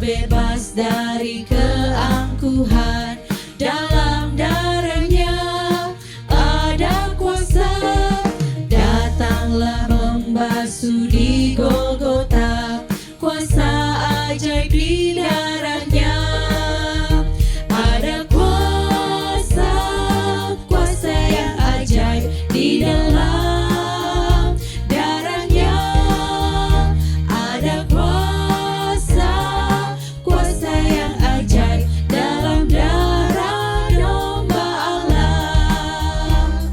bebas dari keangkuhan. Dalam darahnya ada kuasa, datanglah membasuh di Golgota. Kuasa ajaib di darahnya, ada kuasa, kuasa yang ajaib di dalam darahnya. Ada kuasa, kuasa yang ajaib dalam darah domba Allah.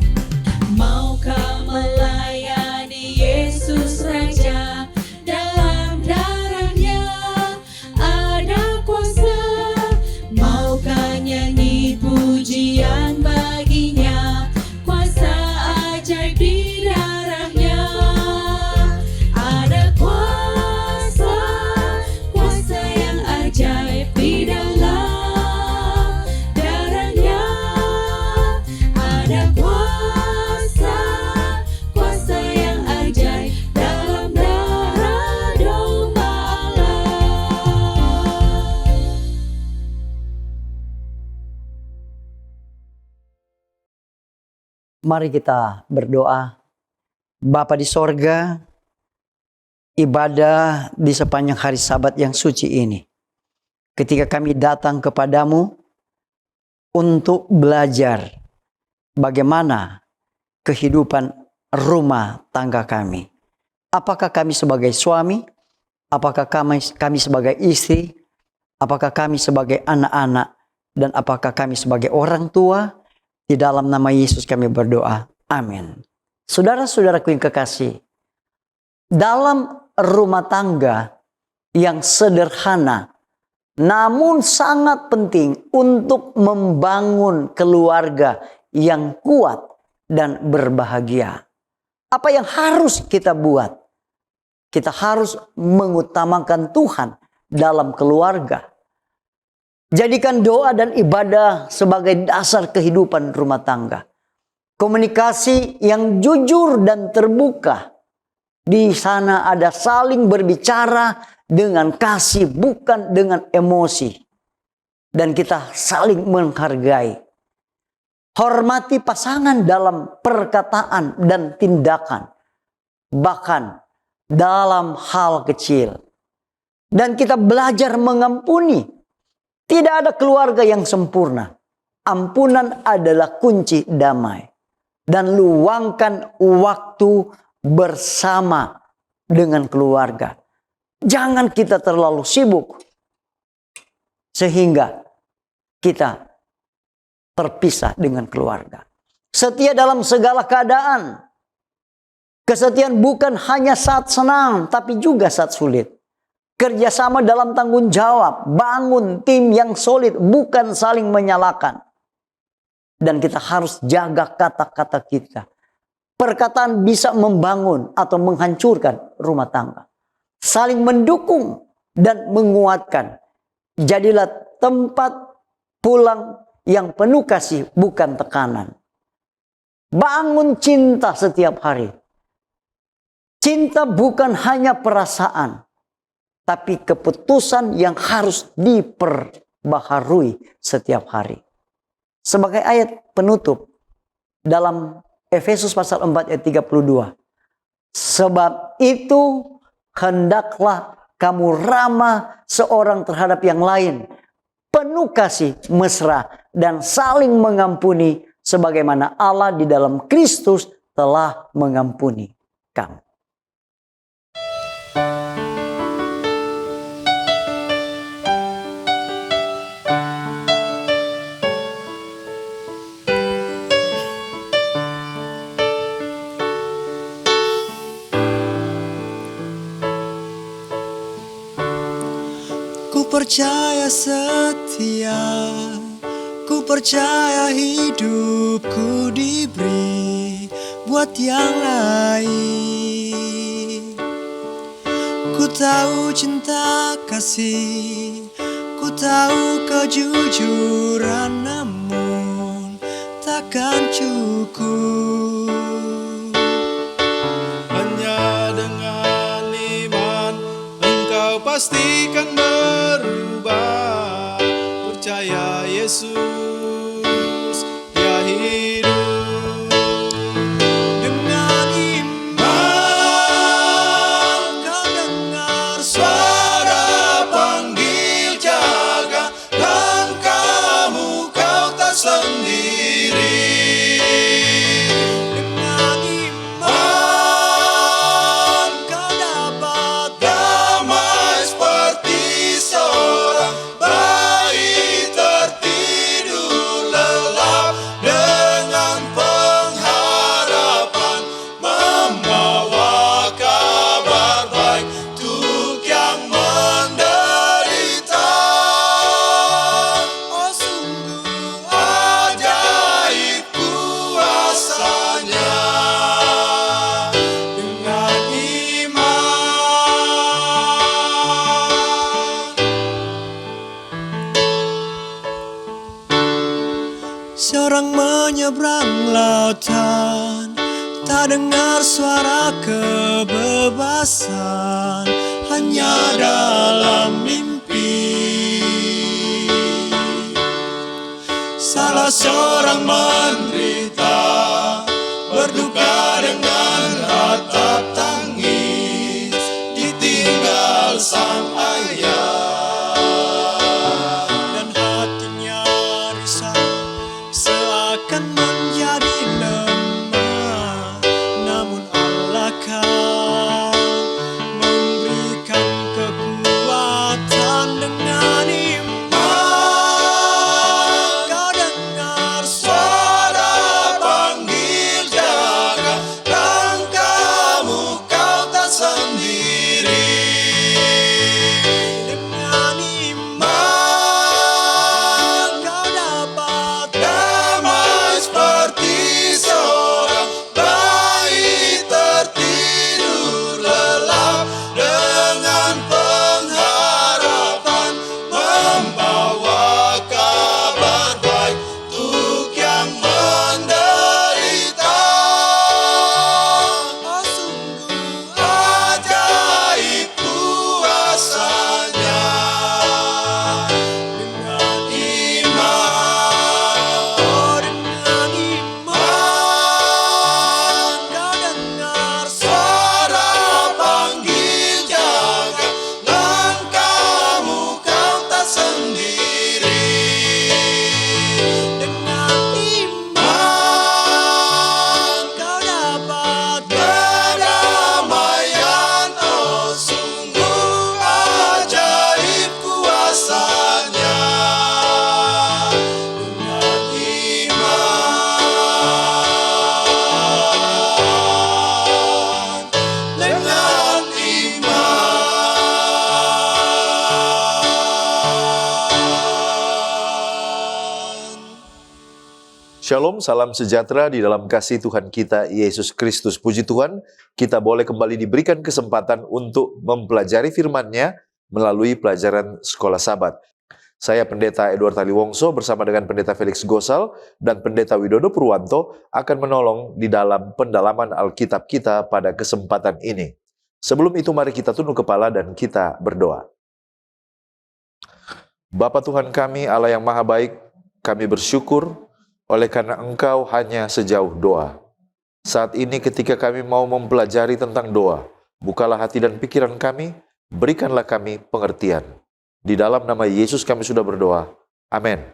Maukah melayani Yesus Raja? Dalam darahnya ada kuasa. Maukah nyanyi pujian baginya? Kuasa ajaib di darahnya. Ada kuasa, kuasa yang ajaib di dalam darahnya. Ada kuasa, kuasa yang ajaib dalam darah domba Allah. Mari kita berdoa. Bapa di sorga, ibadah di sepanjang hari Sabat yang suci ini, ketika kami datang kepadamu untuk belajar bagaimana kehidupan rumah tangga kami. Apakah kami sebagai suami? Apakah kami sebagai istri? Apakah kami sebagai anak-anak? Dan apakah kami sebagai orang tua? Di dalam nama Yesus kami berdoa. Amin. Saudara-saudaraku yang kekasih, dalam rumah tangga yang sederhana, namun sangat penting untuk membangun keluarga yang kuat dan berbahagia. Apa yang harus kita buat? Kita harus mengutamakan Tuhan dalam keluarga. Jadikan doa dan ibadah sebagai dasar kehidupan rumah tangga. Komunikasi yang jujur dan terbuka. Di sana ada saling berbicara dengan kasih, bukan dengan emosi. Dan kita saling menghargai. Hormati pasangan dalam perkataan dan tindakan. Bahkan dalam hal kecil. Dan kita belajar mengampuni. Tidak ada keluarga yang sempurna. Ampunan adalah kunci damai. Dan luangkan waktu bersama dengan keluarga. Jangan kita terlalu sibuk sehingga kita terpisah dengan keluarga. Setia dalam segala keadaan. Kesetiaan bukan hanya saat senang, tapi juga saat sulit. Kerjasama dalam tanggung jawab, bangun tim yang solid, bukan saling menyalahkan. Dan kita harus jaga kata-kata kita. Perkataan bisa membangun atau menghancurkan rumah tangga. Saling mendukung dan menguatkan. Jadilah tempat pulang yang penuh kasih, bukan tekanan. Bangun cinta setiap hari. Cinta bukan hanya perasaan, tapi keputusan yang harus diperbaharui setiap hari. Sebagai ayat penutup dalam Efesus pasal 4 ayat 32. Sebab itu hendaklah kamu ramah seorang terhadap yang lain. Penuh kasih, mesra, dan saling mengampuni. Sebagaimana Allah di dalam Kristus telah mengampuni kamu. Ku percaya setia, ku percaya hidupku diberi buat yang lain. Ku tahu cinta kasih, ku tahu kejujuran, namun takkan cukup. Hanya dengan iman engkau pasti kan berubah. Percaya Yesus, Dia hidup. Dengan iman kau dengar suara panggil, jaga langkahmu, kau tak sendiri. Dengan iman kau dapat damai seperti seorang bayi tertidur lelap, dengan pengharapan membawa kabar baik untuk yang menderita. Oh, sungguh ajaib kuasanya dengan iman. Seorang menyeberang lautan, tak dengar suara kebebasan, hanya dalam mimpi. Salah seorang menderita, berduka dengan ratap tangis, ditinggal sang ayah, dan hatinya risau, seakan menjadi lemah. Namun Allah kan memberikan kekuatan. Dengan iman kau dengar suara panggil, jaga langkahmu, kau tak sendiri. Dengan iman kau dapat damai seperti seorang bayi tertidur lelap, dengan pengharapan membawa kabar baik untuk yang menderita. Oh, sungguh ajaib kuasanya dengan iman. Oh, dengan iman kau dengar suara panggil, jaga langkahmu, kau tak sendiri. Dengan iman kau dapat kedamaian. Oh, sungguh ajaib kuasanya dengan iman. Dengan iman. Shalom, salam sejahtera di dalam kasih Tuhan kita Yesus Kristus. Puji Tuhan, kita boleh kembali diberikan kesempatan untuk mempelajari firman-Nya melalui pelajaran Sekolah Sabat. Saya Pendeta Edward Taliwongso bersama dengan Pendeta Felix Gosal dan Pendeta Widodo Purwanto akan menolong di dalam pendalaman Alkitab kita pada kesempatan ini. Sebelum itu mari kita tunduk kepala dan kita berdoa. Bapa Tuhan kami, Allah yang Maha Baik, kami bersyukur oleh karena Engkau hanya sejauh doa. Saat ini ketika kami mau mempelajari tentang doa, bukalah hati dan pikiran kami, berikanlah kami pengertian. Di dalam nama Yesus kami sudah berdoa. Amin.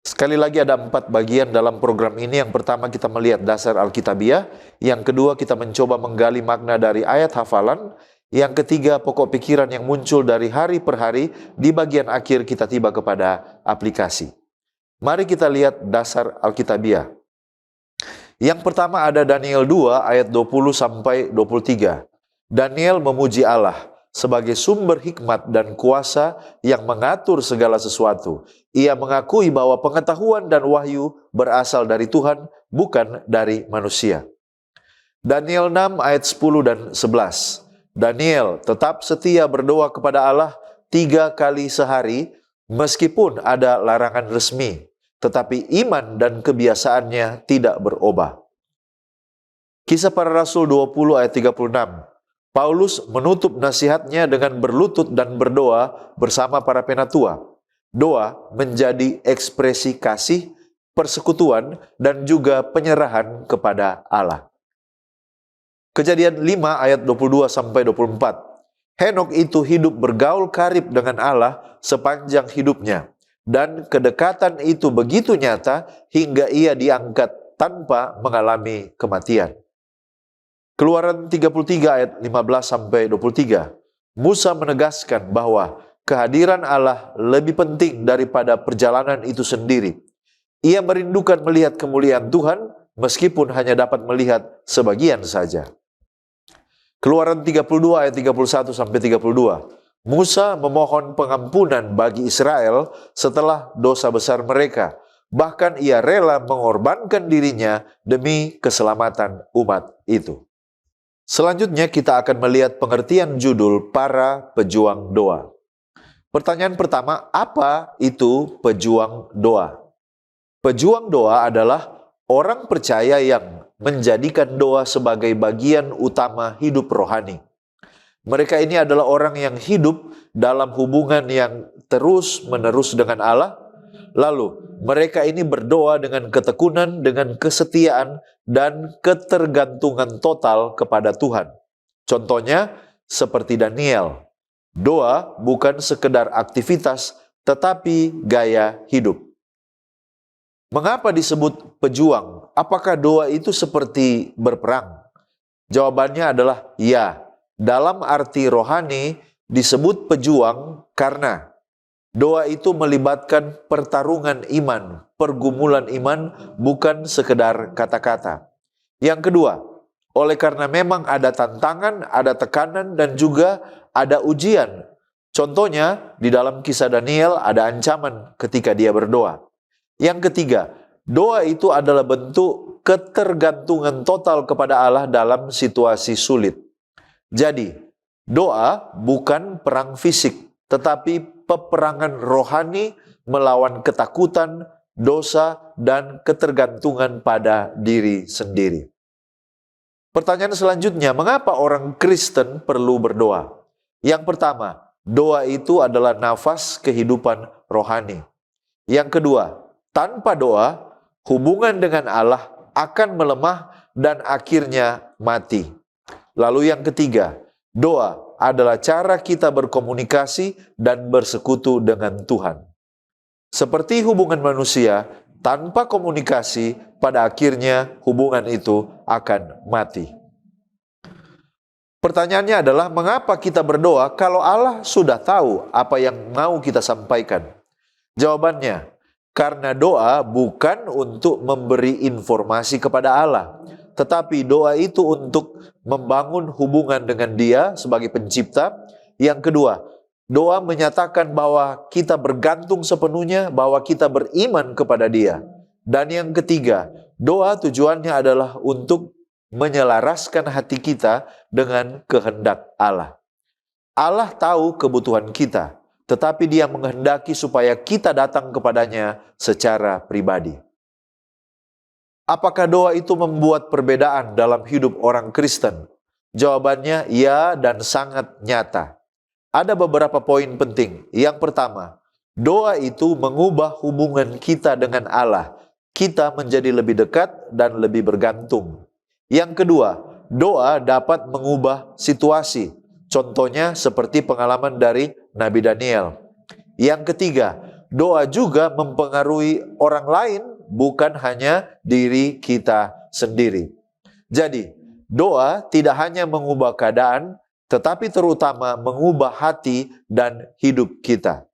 Sekali lagi ada 4 bagian dalam program ini. Yang pertama kita melihat dasar Alkitabiah. Yang kedua kita mencoba menggali makna dari ayat hafalan. Yang ketiga pokok pikiran yang muncul dari hari per hari. Di bagian akhir kita tiba kepada aplikasi. Mari kita lihat dasar Alkitabiah. Yang pertama ada Daniel 2 ayat 20 sampai 23. Daniel memuji Allah sebagai sumber hikmat dan kuasa yang mengatur segala sesuatu. Ia mengakui bahwa pengetahuan dan wahyu berasal dari Tuhan, bukan dari manusia. Daniel 6 ayat 10 dan 11. Daniel tetap setia berdoa kepada Allah 3 kali sehari meskipun ada larangan resmi, tetapi iman dan kebiasaannya tidak berubah. Kisah Para Rasul 20 ayat 36. Paulus menutup nasihatnya dengan berlutut dan berdoa bersama para penatua. Doa menjadi ekspresi kasih, persekutuan, dan juga penyerahan kepada Allah. Kejadian 5 ayat 22-24. Henok itu hidup bergaul karib dengan Allah sepanjang hidupnya. Dan kedekatan itu begitu nyata hingga ia diangkat tanpa mengalami kematian. Keluaran 33 ayat 15-23. Musa menegaskan bahwa kehadiran Allah lebih penting daripada perjalanan itu sendiri. Ia merindukan melihat kemuliaan Tuhan meskipun hanya dapat melihat sebagian saja. Keluaran 32 ayat 31-32. Musa memohon pengampunan bagi Israel setelah dosa besar mereka. Bahkan ia rela mengorbankan dirinya demi keselamatan umat itu. Selanjutnya kita akan melihat pengertian judul para pejuang doa. Pertanyaan pertama, apa itu pejuang doa? Pejuang doa adalah orang percaya yang menjadikan doa sebagai bagian utama hidup rohani. Mereka ini adalah orang yang hidup dalam hubungan yang terus-menerus dengan Allah. Lalu, mereka ini berdoa dengan ketekunan, dengan kesetiaan, dan ketergantungan total kepada Tuhan. Contohnya, seperti Daniel. Doa bukan sekedar aktivitas, tetapi gaya hidup. Mengapa disebut pejuang? Apakah doa itu seperti berperang? Jawabannya adalah ya. Dalam arti rohani disebut pejuang karena doa itu melibatkan pertarungan iman, pergumulan iman, bukan sekedar kata-kata. Yang kedua, oleh karena memang ada tantangan, ada tekanan, dan juga ada ujian. Contohnya, di dalam kisah Daniel ada ancaman ketika dia berdoa. Yang ketiga, doa itu adalah bentuk ketergantungan total kepada Allah dalam situasi sulit. Jadi, doa bukan perang fisik, tetapi peperangan rohani melawan ketakutan, dosa, dan ketergantungan pada diri sendiri. Pertanyaan selanjutnya, mengapa orang Kristen perlu berdoa? Yang pertama, doa itu adalah nafas kehidupan rohani. Yang kedua, tanpa doa, hubungan dengan Allah akan melemah dan akhirnya mati. Lalu yang ketiga, doa adalah cara kita berkomunikasi dan bersekutu dengan Tuhan. Seperti hubungan manusia, tanpa komunikasi, pada akhirnya hubungan itu akan mati. Pertanyaannya adalah, mengapa kita berdoa kalau Allah sudah tahu apa yang mau kita sampaikan? Jawabannya, karena doa bukan untuk memberi informasi kepada Allah, tetapi doa itu untuk membangun hubungan dengan Dia sebagai pencipta. Yang kedua, doa menyatakan bahwa kita bergantung sepenuhnya, bahwa kita beriman kepada Dia. Dan yang ketiga, doa tujuannya adalah untuk menyelaraskan hati kita dengan kehendak Allah. Allah tahu kebutuhan kita, tetapi Dia menghendaki supaya kita datang kepadanya secara pribadi. Apakah doa itu membuat perbedaan dalam hidup orang Kristen? Jawabannya ya, dan sangat nyata. Ada beberapa poin penting. Yang pertama, doa itu mengubah hubungan kita dengan Allah. Kita menjadi lebih dekat dan lebih bergantung. Yang kedua, doa dapat mengubah situasi. Contohnya seperti pengalaman dari Nabi Daniel. Yang ketiga, doa juga mempengaruhi orang lain, bukan hanya diri kita sendiri. Jadi, doa tidak hanya mengubah keadaan, tetapi terutama mengubah hati dan hidup kita.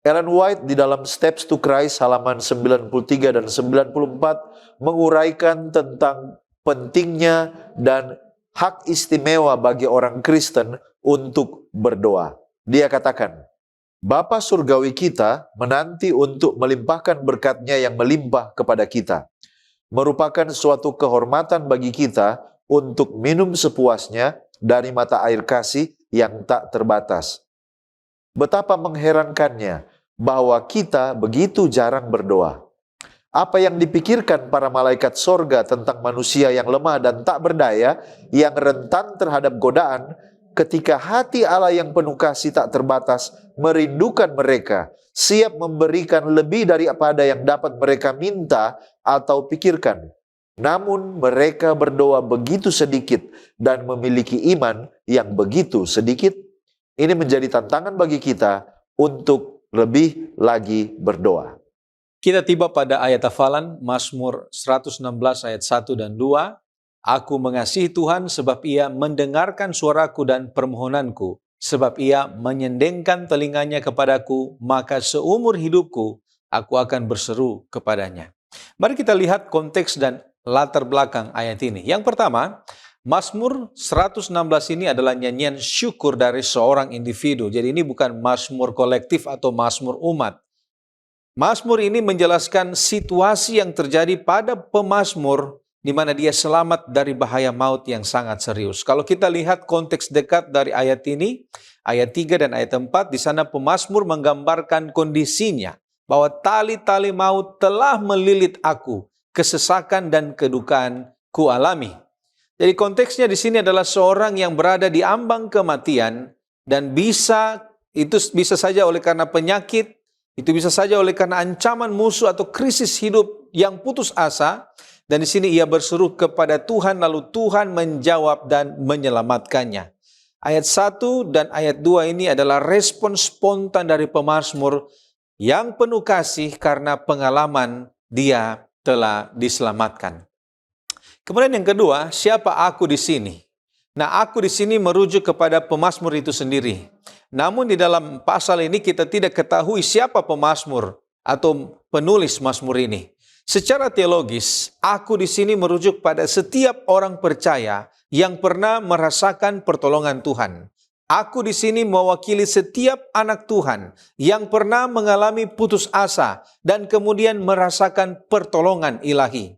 Ellen White di dalam Steps to Christ halaman 93 dan 94 menguraikan tentang pentingnya dan hak istimewa bagi orang Kristen untuk berdoa. Dia katakan, Bapa surgawi kita menanti untuk melimpahkan berkat-Nya yang melimpah kepada kita. Merupakan suatu kehormatan bagi kita untuk minum sepuasnya dari mata air kasih yang tak terbatas. Betapa mengherankannya bahwa kita begitu jarang berdoa. Apa yang dipikirkan para malaikat sorga tentang manusia yang lemah dan tak berdaya, yang rentan terhadap godaan, ketika hati Allah yang penuh kasih tak terbatas merindukan mereka, siap memberikan lebih daripada yang dapat mereka minta atau pikirkan. Namun mereka berdoa begitu sedikit dan memiliki iman yang begitu sedikit. Ini menjadi tantangan bagi kita untuk lebih lagi berdoa. Kita tiba pada ayat hafalan Mazmur 116 ayat 1 dan 2. Aku mengasihi Tuhan sebab ia mendengarkan suaraku dan permohonanku, sebab ia menyendengkan telinganya kepadaku, maka seumur hidupku aku akan berseru kepadanya. Mari kita lihat konteks dan latar belakang ayat ini. Yang pertama, Mazmur 116 ini adalah nyanyian syukur dari seorang individu. Jadi ini bukan mazmur kolektif atau mazmur umat. Mazmur ini menjelaskan situasi yang terjadi pada pemazmur di mana dia selamat dari bahaya maut yang sangat serius. Kalau kita lihat konteks dekat dari ayat ini, ayat 3 dan ayat 4, di sana pemazmur menggambarkan kondisinya bahwa tali-tali maut telah melilit aku, kesesakan dan kedukaan ku alami. Jadi konteksnya di sini adalah seorang yang berada di ambang kematian dan bisa saja oleh karena penyakit, itu bisa saja oleh karena ancaman musuh atau krisis hidup yang putus asa. Dan di sini ia berseru kepada Tuhan, lalu Tuhan menjawab dan menyelamatkannya. Ayat 1 dan ayat 2 ini adalah respon spontan dari pemazmur yang penuh kasih karena pengalaman dia telah diselamatkan. Kemudian yang kedua, siapa aku di sini? Nah, aku di sini merujuk kepada pemazmur itu sendiri. Namun di dalam pasal ini kita tidak ketahui siapa pemazmur atau penulis mazmur ini. Secara teologis, aku di sini merujuk pada setiap orang percaya yang pernah merasakan pertolongan Tuhan. Aku di sini mewakili setiap anak Tuhan yang pernah mengalami putus asa dan kemudian merasakan pertolongan ilahi.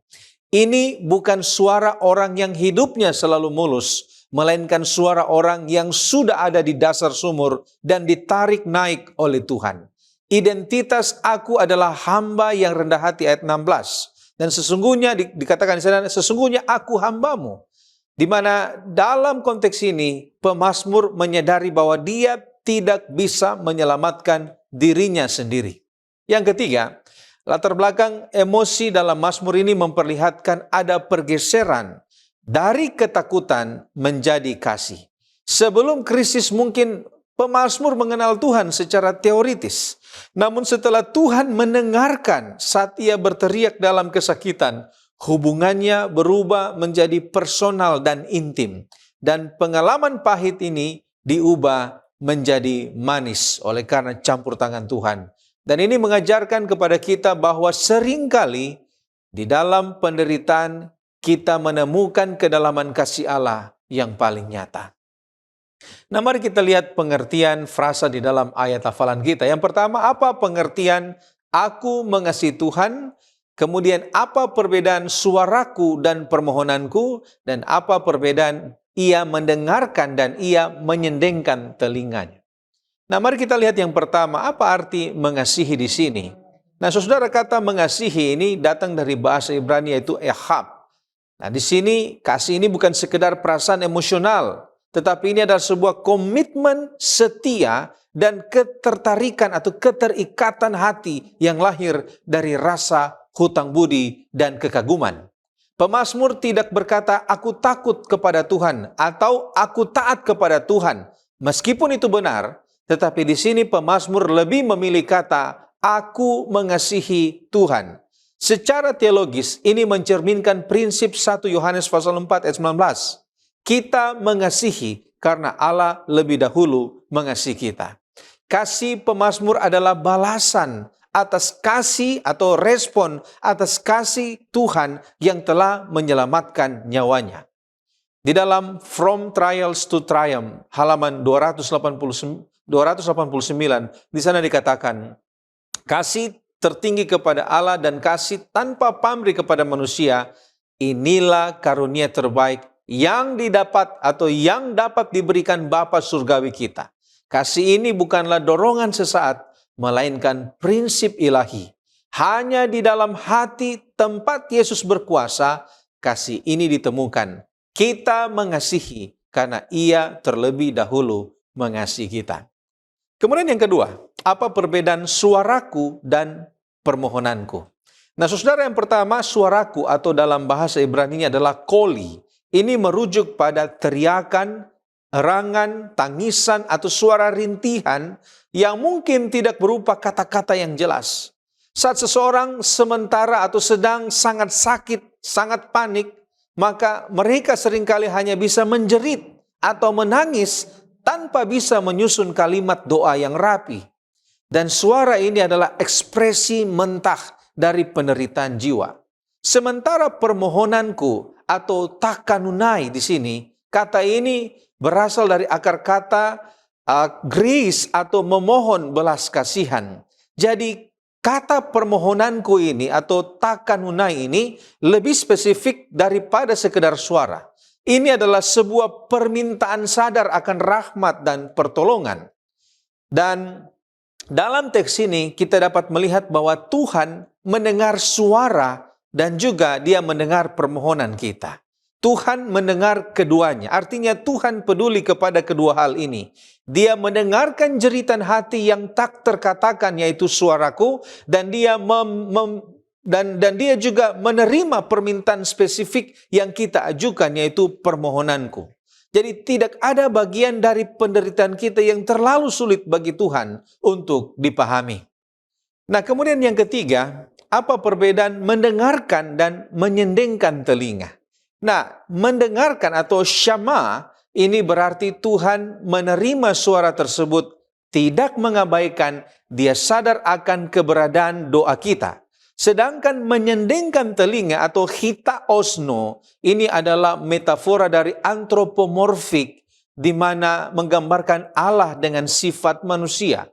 Ini bukan suara orang yang hidupnya selalu mulus, melainkan suara orang yang sudah ada di dasar sumur dan ditarik naik oleh Tuhan. Identitas aku adalah hamba yang rendah hati, ayat 16. Dan sesungguhnya dikatakan di sana, sesungguhnya aku hambamu. Di mana dalam konteks ini pemazmur menyadari bahwa dia tidak bisa menyelamatkan dirinya sendiri. Yang ketiga, latar belakang emosi dalam mazmur ini memperlihatkan ada pergeseran dari ketakutan menjadi kasih. Sebelum krisis mungkin pemazmur mengenal Tuhan secara teoritis. Namun setelah Tuhan mendengarkan saat ia berteriak dalam kesakitan, hubungannya berubah menjadi personal dan intim. Dan pengalaman pahit ini diubah menjadi manis oleh karena campur tangan Tuhan. Dan ini mengajarkan kepada kita bahwa seringkali di dalam penderitaan kita menemukan kedalaman kasih Allah yang paling nyata. Nah, mari kita lihat pengertian frasa di dalam ayat hafalan kita. Yang pertama, apa pengertian aku mengasihi Tuhan? Kemudian apa perbedaan suaraku dan permohonanku? Dan apa perbedaan ia mendengarkan dan ia menyendengkan telinganya? Nah, mari kita lihat yang pertama, apa arti mengasihi di sini? Nah, saudara, kata mengasihi ini datang dari bahasa Ibrani yaitu ehab. Nah, di sini kasih ini bukan sekedar perasaan emosional, tetapi ini adalah sebuah komitmen setia dan ketertarikan atau keterikatan hati yang lahir dari rasa hutang budi dan kekaguman. Pemazmur tidak berkata, aku takut kepada Tuhan atau aku taat kepada Tuhan. Meskipun itu benar, tetapi di sini pemazmur lebih memilih kata, aku mengasihi Tuhan. Secara teologis, ini mencerminkan prinsip 1 Yohanes pasal 4 ayat 19. Kita mengasihi karena Allah lebih dahulu mengasihi kita. Kasih pemazmur adalah balasan atas kasih atau respon atas kasih Tuhan yang telah menyelamatkan nyawanya. Di dalam From Trials to Triumph, halaman 289, di sana dikatakan, kasih tertinggi kepada Allah dan kasih tanpa pamrih kepada manusia, inilah karunia terbaik yang didapat atau yang dapat diberikan Bapa surgawi kita. Kasih ini bukanlah dorongan sesaat, melainkan prinsip ilahi Hanya di dalam hati tempat Yesus berkuasa, kasih ini ditemukan. Kita mengasihi karena Ia terlebih dahulu mengasihi kita. Kemudian yang kedua, apa perbedaan suaraku dan permohonanku? Nah, saudara, yang pertama, suaraku atau dalam bahasa Ibrani adalah koli. Ini merujuk pada teriakan, erangan, tangisan, atau suara rintihan yang mungkin tidak berupa kata-kata yang jelas. Saat seseorang sementara atau sedang sangat sakit, sangat panik, maka mereka seringkali hanya bisa menjerit atau menangis tanpa bisa menyusun kalimat doa yang rapi. Dan suara ini adalah ekspresi mentah dari penderitaan jiwa. Sementara permohonanku atau takanunai di sini, kata ini berasal dari akar kata grace atau memohon belas kasihan. Jadi kata permohonanku ini atau takanunai ini lebih spesifik daripada sekedar suara. Ini adalah sebuah permintaan sadar akan rahmat dan pertolongan. Dan dalam teks ini kita dapat melihat bahwa Tuhan mendengar suara dan juga Dia mendengar permohonan kita. Tuhan mendengar keduanya. Artinya Tuhan peduli kepada kedua hal ini. Dia mendengarkan jeritan hati yang tak terkatakan, yaitu suaraku, dan Dia dan Dia juga menerima permintaan spesifik yang kita ajukan, yaitu permohonanku. Jadi tidak ada bagian dari penderitaan kita yang terlalu sulit bagi Tuhan untuk dipahami. Nah, kemudian yang ketiga, apa perbedaan mendengarkan dan menyendengkan telinga? Nah, mendengarkan atau syama ini berarti Tuhan menerima suara tersebut, tidak mengabaikan, Dia sadar akan keberadaan doa kita. Sedangkan menyendengkan telinga atau hita osno ini adalah metafora dari antropomorfik, di mana menggambarkan Allah dengan sifat manusia.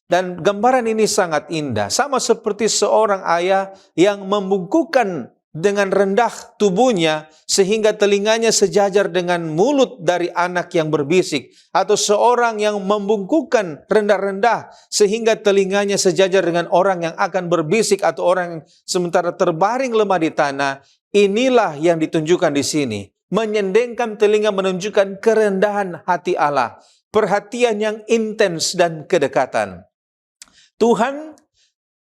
Dan gambaran ini sangat indah, sama seperti seorang ayah yang membungkukkan dengan rendah tubuhnya sehingga telinganya sejajar dengan mulut dari anak yang berbisik, atau seorang yang membungkukkan rendah-rendah sehingga telinganya sejajar dengan orang yang akan berbisik atau orang yang sementara terbaring lemah di tanah. Inilah yang ditunjukkan di sini. Menyendengkan telinga menunjukkan kerendahan hati Allah, perhatian yang intens dan kedekatan. Tuhan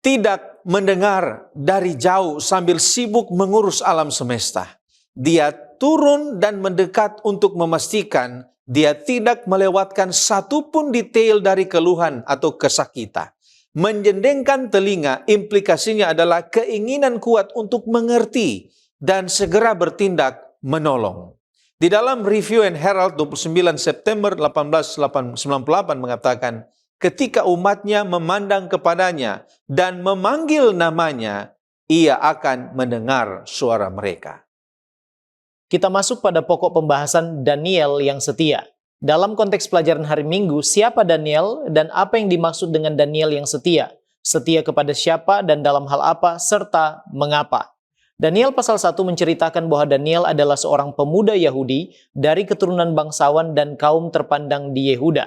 tidak mendengar dari jauh sambil sibuk mengurus alam semesta. Dia turun dan mendekat untuk memastikan Dia tidak melewatkan satupun detail dari keluhan atau kesah kita. Menyendengkan telinga implikasinya adalah keinginan kuat untuk mengerti dan segera bertindak menolong. Di dalam Review and Herald 29 September 1898 mengatakan, ketika umatnya memandang kepadanya dan memanggil namanya, Ia akan mendengar suara mereka. Kita masuk pada pokok pembahasan Daniel yang setia. Dalam konteks pelajaran hari Minggu, siapa Daniel dan apa yang dimaksud dengan Daniel yang setia? Setia kepada siapa dan dalam hal apa, serta mengapa? Daniel pasal 1 menceritakan bahwa Daniel adalah seorang pemuda Yahudi dari keturunan bangsawan dan kaum terpandang di Yehuda.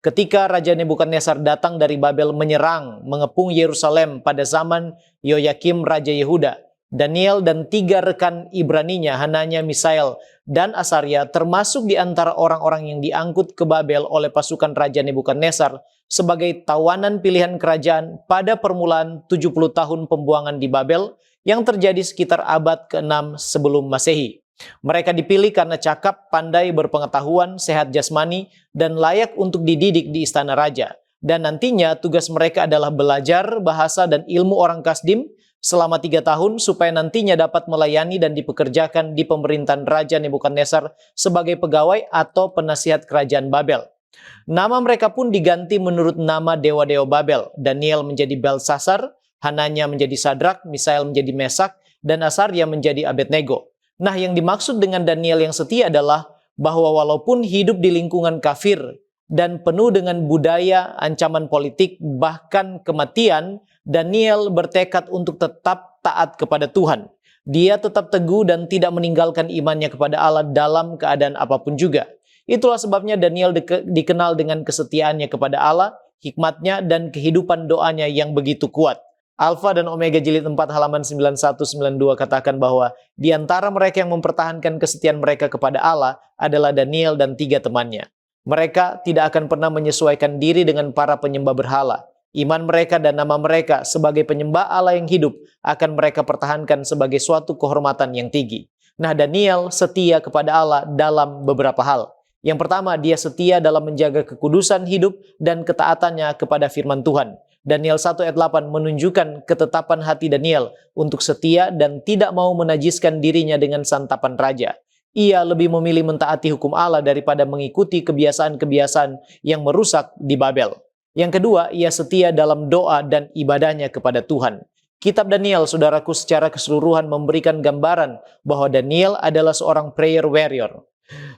Ketika Raja Nebukadnezar datang dari Babel menyerang, mengepung Yerusalem pada zaman Yoyakim Raja Yehuda, Daniel dan 3 rekan Ibraninya, Hananya, Misael, dan Asaria, termasuk di antara orang-orang yang diangkut ke Babel oleh pasukan Raja Nebukadnezar sebagai tawanan pilihan kerajaan pada permulaan 70 tahun pembuangan di Babel yang terjadi sekitar abad ke-6 sebelum Masehi. Mereka dipilih karena cakap, pandai, berpengetahuan, sehat jasmani, dan layak untuk dididik di istana raja. Dan nantinya tugas mereka adalah belajar bahasa dan ilmu orang Kasdim selama 3 tahun supaya nantinya dapat melayani dan dipekerjakan di pemerintahan Raja Nebukadnezar sebagai pegawai atau penasihat kerajaan Babel. Nama mereka pun diganti menurut nama dewa-dewa Babel. Daniel menjadi Belsasar, Hananya menjadi Sadrak, Misael menjadi Mesak, dan Asaria menjadi Abednego. Nah, yang dimaksud dengan Daniel yang setia adalah bahwa walaupun hidup di lingkungan kafir dan penuh dengan budaya, ancaman politik, bahkan kematian, Daniel bertekad untuk tetap taat kepada Tuhan. Dia tetap teguh dan tidak meninggalkan imannya kepada Allah dalam keadaan apapun juga. Itulah sebabnya Daniel dikenal dengan kesetiaannya kepada Allah, hikmatnya, dan kehidupan doanya yang begitu kuat. Alfa dan Omega jilid 4 halaman 9192 katakan bahwa di antara mereka yang mempertahankan kesetiaan mereka kepada Allah adalah Daniel dan 3 temannya. Mereka tidak akan pernah menyesuaikan diri dengan para penyembah berhala. Iman mereka dan nama mereka sebagai penyembah Allah yang hidup akan mereka pertahankan sebagai suatu kehormatan yang tinggi. Nah, Daniel setia kepada Allah dalam beberapa hal. Yang pertama, dia setia dalam menjaga kekudusan hidup dan ketaatannya kepada firman Tuhan. Daniel 1 ayat 8 menunjukkan ketetapan hati Daniel untuk setia dan tidak mau menajiskan dirinya dengan santapan raja. Ia lebih memilih mentaati hukum Allah daripada mengikuti kebiasaan-kebiasaan yang merusak di Babel. Yang kedua, ia setia dalam doa dan ibadahnya kepada Tuhan. Kitab Daniel, saudaraku, secara keseluruhan memberikan gambaran bahwa Daniel adalah seorang prayer warrior.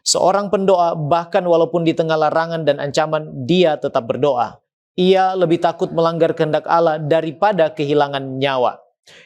Seorang pendoa, bahkan walaupun di tengah larangan dan ancaman, dia tetap berdoa. Ia lebih takut melanggar kehendak Allah daripada kehilangan nyawa.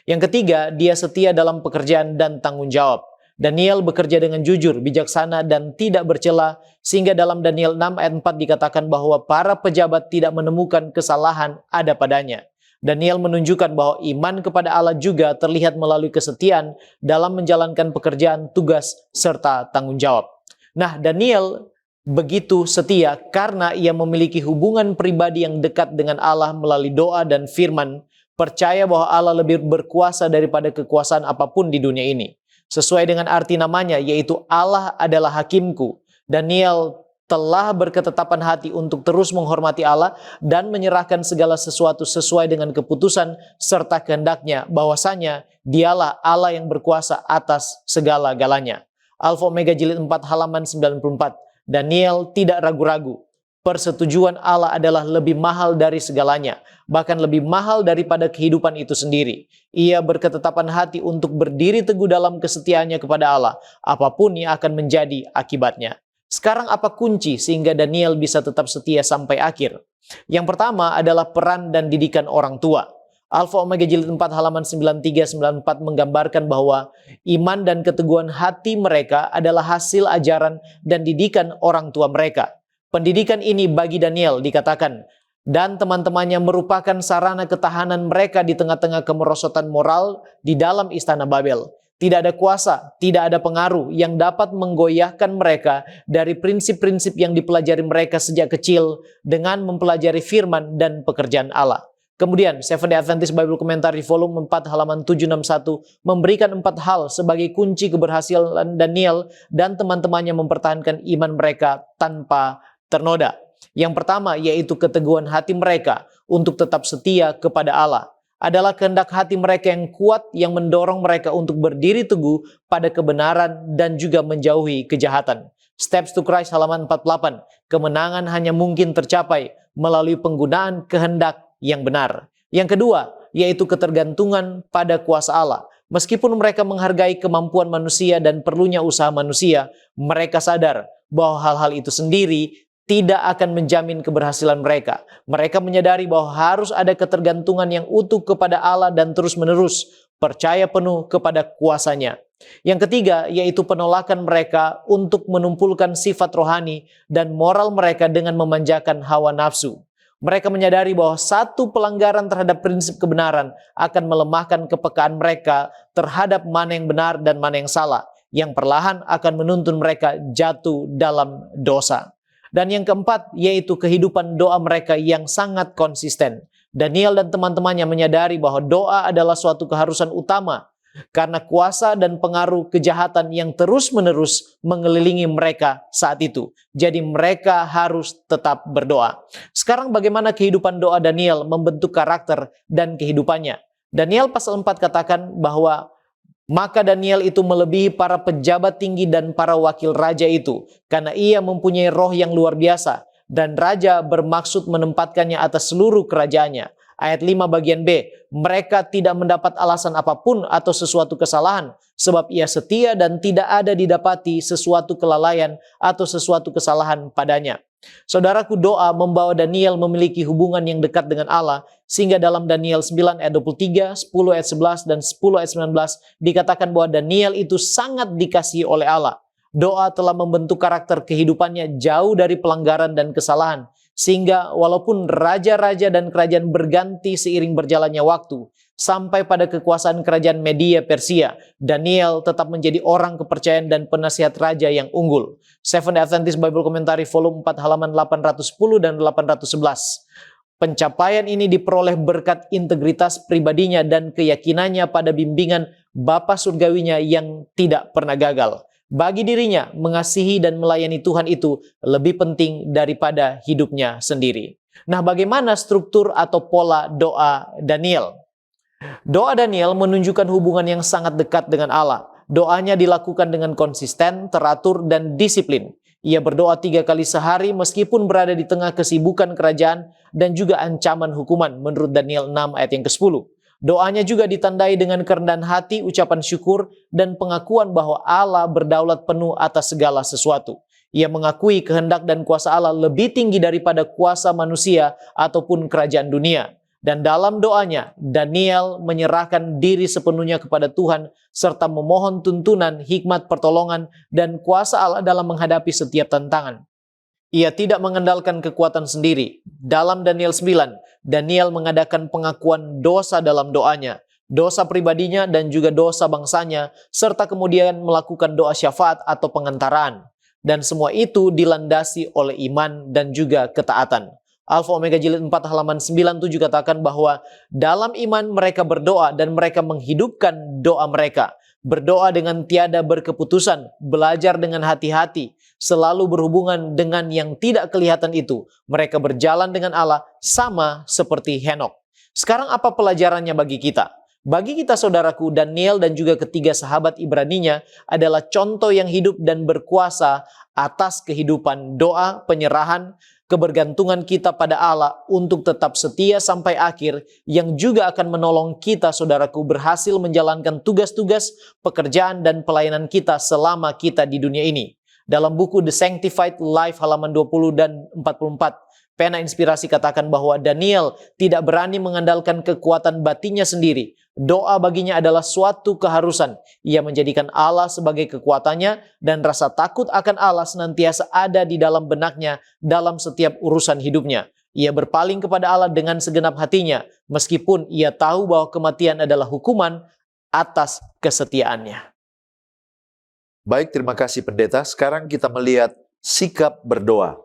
Yang ketiga, dia setia dalam pekerjaan dan tanggung jawab. Daniel bekerja dengan jujur, bijaksana, dan tidak bercela, sehingga dalam Daniel 6 ayat 4 dikatakan bahwa para pejabat tidak menemukan kesalahan ada padanya. Daniel menunjukkan bahwa iman kepada Allah juga terlihat melalui kesetiaan dalam menjalankan pekerjaan, tugas, serta tanggung jawab. Nah, Daniel begitu setia karena ia memiliki hubungan pribadi yang dekat dengan Allah melalui doa dan firman, percaya bahwa Allah lebih berkuasa daripada kekuasaan apapun di dunia ini. Sesuai dengan arti namanya, yaitu Allah adalah hakimku. Daniel telah berketetapan hati untuk terus menghormati Allah dan menyerahkan segala sesuatu sesuai dengan keputusan serta kehendaknya, bahwasanya dialah Allah yang berkuasa atas segala-galanya. Alfa Omega jilid 4 halaman 94. Daniel tidak ragu-ragu. Persetujuan Allah adalah lebih mahal dari segalanya, bahkan lebih mahal daripada kehidupan itu sendiri. Ia berketetapan hati untuk berdiri teguh dalam kesetiaannya kepada Allah, apapun yang akan menjadi akibatnya. Sekarang apa kunci sehingga Daniel bisa tetap setia sampai akhir? Yang pertama adalah peran dan didikan orang tua. Alfa Omega jilid 4 halaman 93-94 menggambarkan bahwa iman dan keteguhan hati mereka adalah hasil ajaran dan didikan orang tua mereka. Pendidikan ini bagi Daniel dikatakan, dan teman-temannya merupakan sarana ketahanan mereka di tengah-tengah kemerosotan moral di dalam istana Babel. Tidak ada kuasa, tidak ada pengaruh yang dapat menggoyahkan mereka dari prinsip-prinsip yang dipelajari mereka sejak kecil dengan mempelajari firman dan pekerjaan Allah. Kemudian, Seventh-day Adventist Bible Commentary volume 4 halaman 761 memberikan 4 hal sebagai kunci keberhasilan Daniel dan teman-temannya mempertahankan iman mereka tanpa ternoda. Yang pertama yaitu keteguhan hati mereka untuk tetap setia kepada Allah. Adalah kehendak hati mereka yang kuat yang mendorong mereka untuk berdiri teguh pada kebenaran dan juga menjauhi kejahatan. Steps to Christ halaman 48. Kemenangan hanya mungkin tercapai melalui penggunaan kehendak yang benar. Yang kedua, yaitu ketergantungan pada kuasa Allah. Meskipun mereka menghargai kemampuan manusia dan perlunya usaha manusia, mereka sadar bahwa hal-hal itu sendiri tidak akan menjamin keberhasilan mereka. Mereka menyadari bahwa harus ada ketergantungan yang utuh kepada Allah dan terus-menerus percaya penuh kepada kuasanya. Yang ketiga, yaitu penolakan mereka untuk menumpulkan sifat rohani dan moral mereka dengan memanjakan hawa nafsu. Mereka menyadari bahwa satu pelanggaran terhadap prinsip kebenaran akan melemahkan kepekaan mereka terhadap mana yang benar dan mana yang salah, yang perlahan akan menuntun mereka jatuh dalam dosa. Dan yang keempat, yaitu kehidupan doa mereka yang sangat konsisten. Daniel dan teman-temannya menyadari bahwa doa adalah suatu keharusan utama karena kuasa dan pengaruh kejahatan yang terus-menerus mengelilingi mereka saat itu. Jadi mereka harus tetap berdoa. Sekarang bagaimana kehidupan doa Daniel membentuk karakter dan kehidupannya? Daniel pasal 4 katakan bahwa maka Daniel itu melebihi para pejabat tinggi dan para wakil raja itu, karena ia mempunyai roh yang luar biasa, dan raja bermaksud menempatkannya atas seluruh kerajaannya. Ayat 5 bagian B, mereka tidak mendapat alasan apapun atau sesuatu kesalahan, sebab ia setia dan tidak ada didapati sesuatu kelalaian atau sesuatu kesalahan padanya. Saudaraku, doa membawa Daniel memiliki hubungan yang dekat dengan Allah, sehingga dalam Daniel 9 ayat 23, 10 ayat 11, dan 10 ayat 19 dikatakan bahwa Daniel itu sangat dikasihi oleh Allah. Doa telah membentuk karakter kehidupannya jauh dari pelanggaran dan kesalahan, Sehingga walaupun raja-raja dan kerajaan berganti seiring berjalannya waktu, sampai pada kekuasaan kerajaan Media Persia, Daniel tetap menjadi orang kepercayaan dan penasihat raja yang unggul. Seventh-day Adventist Bible Commentary volume 4 halaman 810 dan 811. Pencapaian ini diperoleh berkat integritas pribadinya dan keyakinannya pada bimbingan Bapa Surgawinya yang tidak pernah gagal. Bagi dirinya, mengasihi dan melayani Tuhan itu lebih penting daripada hidupnya sendiri. Nah, bagaimana struktur atau pola doa Daniel? Doa Daniel menunjukkan hubungan yang sangat dekat dengan Allah. Doanya dilakukan dengan konsisten, teratur, dan disiplin. Ia berdoa 3 kali sehari meskipun berada di tengah kesibukan kerajaan dan juga ancaman hukuman menurut Daniel 6 ayat yang ke-10. Doanya juga ditandai dengan kerendahan hati, ucapan syukur, dan pengakuan bahwa Allah berdaulat penuh atas segala sesuatu. Ia mengakui kehendak dan kuasa Allah lebih tinggi daripada kuasa manusia ataupun kerajaan dunia. Dan dalam doanya, Daniel menyerahkan diri sepenuhnya kepada Tuhan serta memohon tuntunan, hikmat, pertolongan, dan kuasa Allah dalam menghadapi setiap tantangan. Ia tidak mengandalkan kekuatan sendiri. Dalam Daniel 9, Daniel mengadakan pengakuan dosa dalam doanya, dosa pribadinya dan juga dosa bangsanya, serta kemudian melakukan doa syafaat atau pengantaraan. Dan semua itu dilandasi oleh iman dan juga ketaatan. Alfa Omega jilid 4 halaman 97 katakan bahwa dalam iman mereka berdoa dan mereka menghidupkan doa mereka. Berdoa dengan tiada berkeputusan, belajar dengan hati-hati, selalu berhubungan dengan yang tidak kelihatan itu. Mereka berjalan dengan Allah sama seperti Henokh. Sekarang apa pelajarannya bagi kita? Bagi kita saudaraku, Daniel dan juga ketiga sahabat Ibraninya adalah contoh yang hidup dan berkuasa atas kehidupan doa, penyerahan, kebergantungan kita pada Allah untuk tetap setia sampai akhir, yang juga akan menolong kita saudaraku berhasil menjalankan tugas-tugas, pekerjaan dan pelayanan kita selama kita di dunia ini. Dalam buku The Sanctified Life halaman 20 dan 44, pena inspirasi katakan bahwa Daniel tidak berani mengandalkan kekuatan batinnya sendiri. Doa baginya adalah suatu keharusan. Ia menjadikan Allah sebagai kekuatannya dan rasa takut akan Allah senantiasa ada di dalam benaknya dalam setiap urusan hidupnya. Ia berpaling kepada Allah dengan segenap hatinya, meskipun ia tahu bahwa kematian adalah hukuman atas kesetiaannya. Baik, terima kasih pendeta. Sekarang kita melihat sikap berdoa.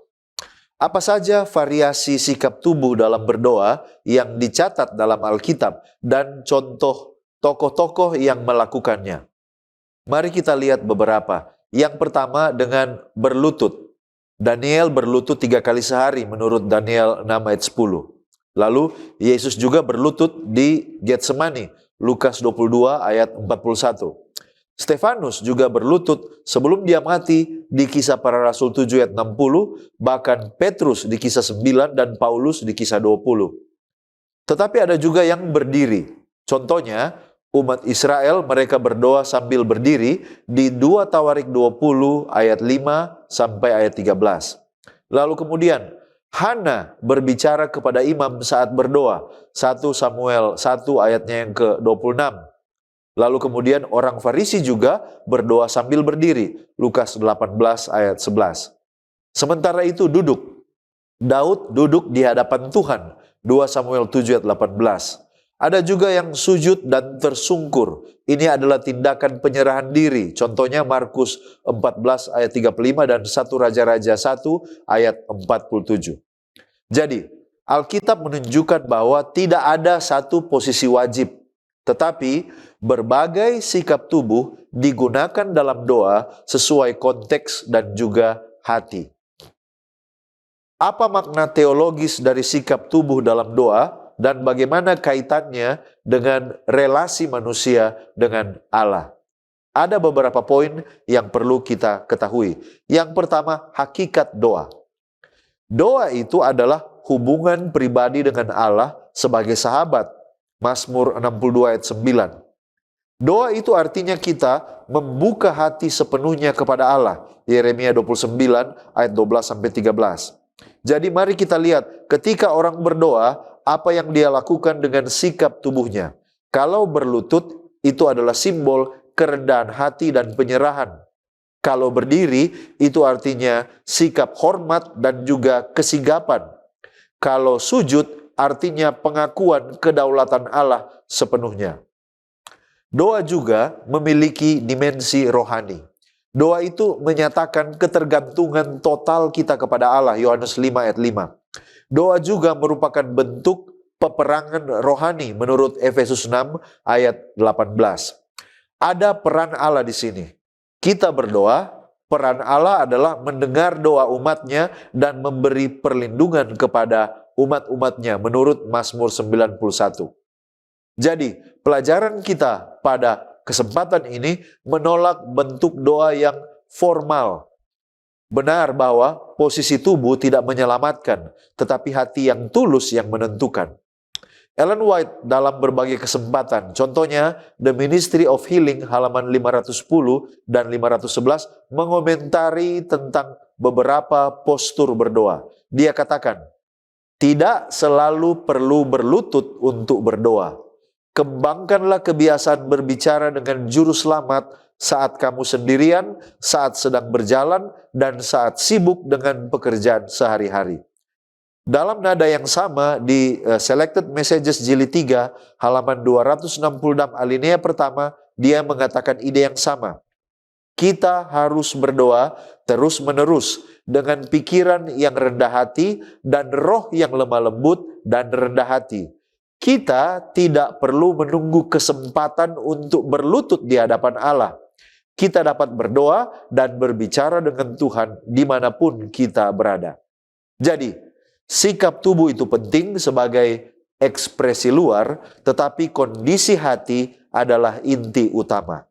Apa saja variasi sikap tubuh dalam berdoa yang dicatat dalam Alkitab dan contoh tokoh-tokoh yang melakukannya? Mari kita lihat beberapa. Yang pertama dengan berlutut. Daniel berlutut 3 kali sehari menurut Daniel 6 ayat 10. Lalu Yesus juga berlutut di Getsemani, Lukas 22 ayat 41. Stefanus juga berlutut sebelum dia mati di Kisah Para Rasul 7 ayat 60, bahkan Petrus di Kisah 9 dan Paulus di Kisah 20. Tetapi ada juga yang berdiri. Contohnya, umat Israel mereka berdoa sambil berdiri di 2 Tawarik 20 ayat 5 sampai ayat 13. Lalu kemudian, Hana berbicara kepada imam saat berdoa, 1 Samuel 1 ayatnya yang ke-26. Lalu kemudian orang Farisi juga berdoa sambil berdiri. Lukas 18 ayat 11. Sementara itu duduk. Daud duduk di hadapan Tuhan. 2 Samuel 7 ayat 18. Ada juga yang sujud dan tersungkur. Ini adalah tindakan penyerahan diri. Contohnya Markus 14 ayat 35 dan 1 Raja-Raja 1 ayat 47. Jadi, Alkitab menunjukkan bahwa tidak ada satu posisi wajib. Tetapi berbagai sikap tubuh digunakan dalam doa sesuai konteks dan juga hati. Apa makna teologis dari sikap tubuh dalam doa dan bagaimana kaitannya dengan relasi manusia dengan Allah? Ada beberapa poin yang perlu kita ketahui. Yang pertama, hakikat doa. Doa itu adalah hubungan pribadi dengan Allah sebagai sahabat. Mazmur 62 ayat 9. Doa itu artinya kita membuka hati sepenuhnya kepada Allah. Yeremia 29 ayat 12 sampai 13. Jadi mari kita lihat ketika orang berdoa apa yang dia lakukan dengan sikap tubuhnya. Kalau berlutut itu adalah simbol kerendahan hati dan penyerahan. Kalau berdiri itu artinya sikap hormat dan juga kesigapan. Kalau sujud artinya pengakuan kedaulatan Allah sepenuhnya. Doa juga memiliki dimensi rohani. Doa itu menyatakan ketergantungan total kita kepada Allah, Yohanes 5 ayat 5. Doa juga merupakan bentuk peperangan rohani menurut Efesus 6 ayat 18. Ada peran Allah di sini. Kita berdoa, peran Allah adalah mendengar doa umatnya dan memberi perlindungan kepada umat-umatnya menurut Mazmur 91. Jadi, pelajaran kita pada kesempatan ini menolak bentuk doa yang formal. Benar bahwa posisi tubuh tidak menyelamatkan, tetapi hati yang tulus yang menentukan. Ellen White dalam berbagai kesempatan, contohnya The Ministry of Healing halaman 510 dan 511 mengomentari tentang beberapa postur berdoa. Dia katakan, tidak selalu perlu berlutut untuk berdoa. Kembangkanlah kebiasaan berbicara dengan juru selamat saat kamu sendirian, saat sedang berjalan, dan saat sibuk dengan pekerjaan sehari-hari. Dalam nada yang sama di Selected Messages Jilid 3 halaman 266 alinea pertama, dia mengatakan ide yang sama. Kita harus berdoa terus-menerus dengan pikiran yang rendah hati dan roh yang lemah lembut dan rendah hati. Kita tidak perlu menunggu kesempatan untuk berlutut di hadapan Allah. Kita dapat berdoa dan berbicara dengan Tuhan dimanapun kita berada. Jadi, sikap tubuh itu penting sebagai ekspresi luar, tetapi kondisi hati adalah inti utama.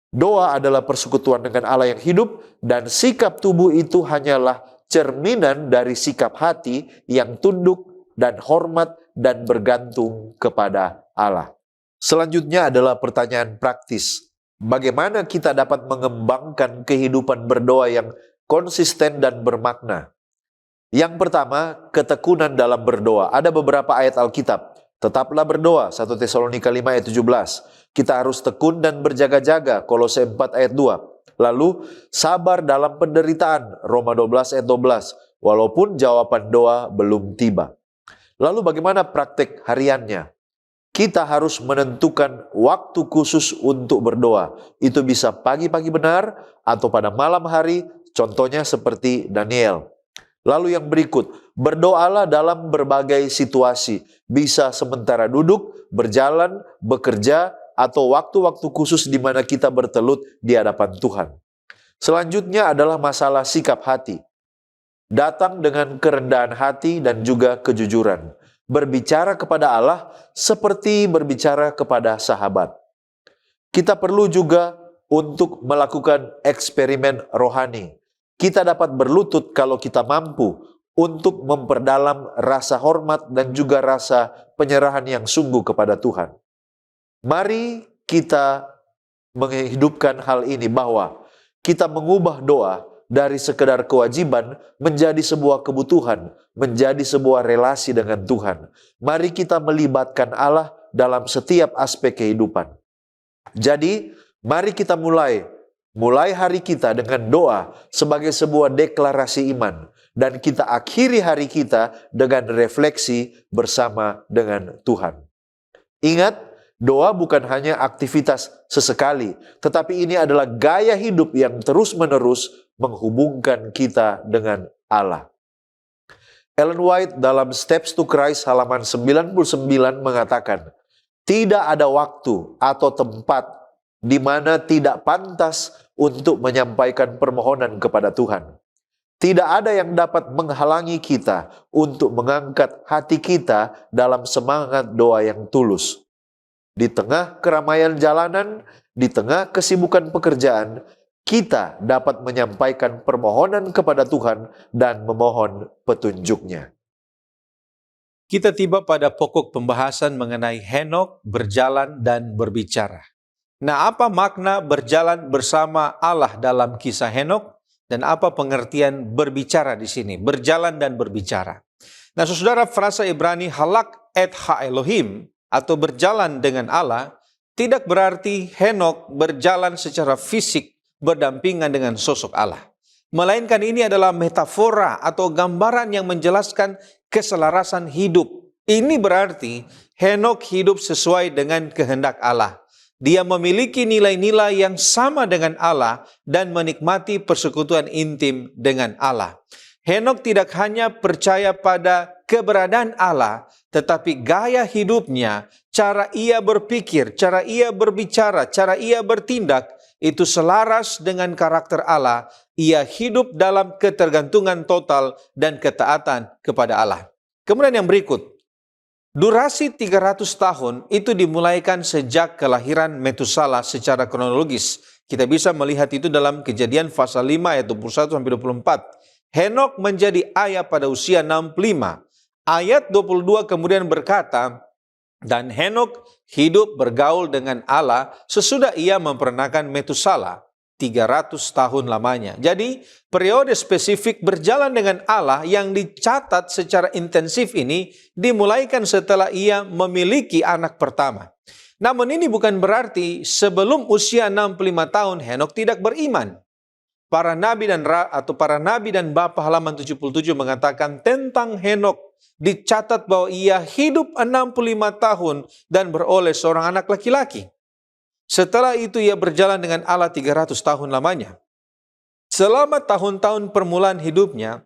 Doa adalah persekutuan dengan Allah yang hidup, dan sikap tubuh itu hanyalah cerminan dari sikap hati yang tunduk dan hormat dan bergantung kepada Allah. Selanjutnya adalah pertanyaan praktis. Bagaimana kita dapat mengembangkan kehidupan berdoa yang konsisten dan bermakna? Yang pertama, ketekunan dalam berdoa. Ada beberapa ayat Alkitab. Tetaplah berdoa, 1 Tesalonika 5 ayat 17. Kita harus tekun dan berjaga-jaga, Kolose 4 ayat 2. Lalu, sabar dalam penderitaan, Roma 12 ayat 12. Walaupun jawaban doa belum tiba. Lalu bagaimana praktek hariannya? Kita harus menentukan waktu khusus untuk berdoa. Itu bisa pagi-pagi benar atau pada malam hari, contohnya seperti Daniel. Lalu yang berikut, berdoalah dalam berbagai situasi. Bisa sementara duduk, berjalan, bekerja, atau waktu-waktu khusus di mana kita bertelut di hadapan Tuhan. Selanjutnya adalah masalah sikap hati. Datang dengan kerendahan hati dan juga kejujuran. Berbicara kepada Allah seperti berbicara kepada sahabat. Kita perlu juga untuk melakukan eksperimen rohani. Kita dapat berlutut kalau kita mampu untuk memperdalam rasa hormat dan juga rasa penyerahan yang sungguh kepada Tuhan. Mari kita menghidupkan hal ini bahwa kita mengubah doa dari sekedar kewajiban menjadi sebuah kebutuhan, menjadi sebuah relasi dengan Tuhan. Mari kita melibatkan Allah dalam setiap aspek kehidupan. Jadi, mari kita mulai hari kita dengan doa sebagai sebuah deklarasi iman. Dan kita akhiri hari kita dengan refleksi bersama dengan Tuhan. Ingat, doa bukan hanya aktivitas sesekali, tetapi ini adalah gaya hidup yang terus-menerus menghubungkan kita dengan Allah. Ellen White dalam Steps to Christ halaman 99 mengatakan, tidak ada waktu atau tempat di mana tidak pantas untuk menyampaikan permohonan kepada Tuhan. Tidak ada yang dapat menghalangi kita untuk mengangkat hati kita dalam semangat doa yang tulus. Di tengah keramaian jalanan, di tengah kesibukan pekerjaan, kita dapat menyampaikan permohonan kepada Tuhan dan memohon petunjuknya. Kita tiba pada pokok pembahasan mengenai Henokh berjalan dan berbicara. Nah, apa makna berjalan bersama Allah dalam kisah Henokh dan apa pengertian berbicara di sini, berjalan dan berbicara. Nah, saudara, frasa Ibrani halak et ha Elohim atau berjalan dengan Allah tidak berarti Henokh berjalan secara fisik berdampingan dengan sosok Allah. Melainkan ini adalah metafora atau gambaran yang menjelaskan keselarasan hidup. Ini berarti Henokh hidup sesuai dengan kehendak Allah. Dia memiliki nilai-nilai yang sama dengan Allah dan menikmati persekutuan intim dengan Allah. Henokh tidak hanya percaya pada keberadaan Allah, tetapi gaya hidupnya, cara ia berpikir, cara ia berbicara, cara ia bertindak, itu selaras dengan karakter Allah. Ia hidup dalam ketergantungan total dan ketaatan kepada Allah. Kemudian yang berikut, durasi 300 tahun itu dimulaikan sejak kelahiran Metusala secara kronologis. Kita bisa melihat itu dalam Kejadian pasal 5 ayat 21-24. Henokh menjadi ayah pada usia 65. Ayat 22 kemudian berkata, dan Henokh hidup bergaul dengan Allah sesudah ia memperanakan Metusala 300 tahun lamanya. Jadi periode spesifik berjalan dengan Allah yang dicatat secara intensif ini dimulaikan setelah ia memiliki anak pertama. Namun ini bukan berarti sebelum usia 65 tahun Henokh tidak beriman. Para nabi dan bapa halaman 77 mengatakan tentang Henokh, dicatat bahwa ia hidup 65 tahun dan beroleh seorang anak laki-laki. Setelah itu ia berjalan dengan Allah 300 tahun lamanya. Selama tahun-tahun permulaan hidupnya,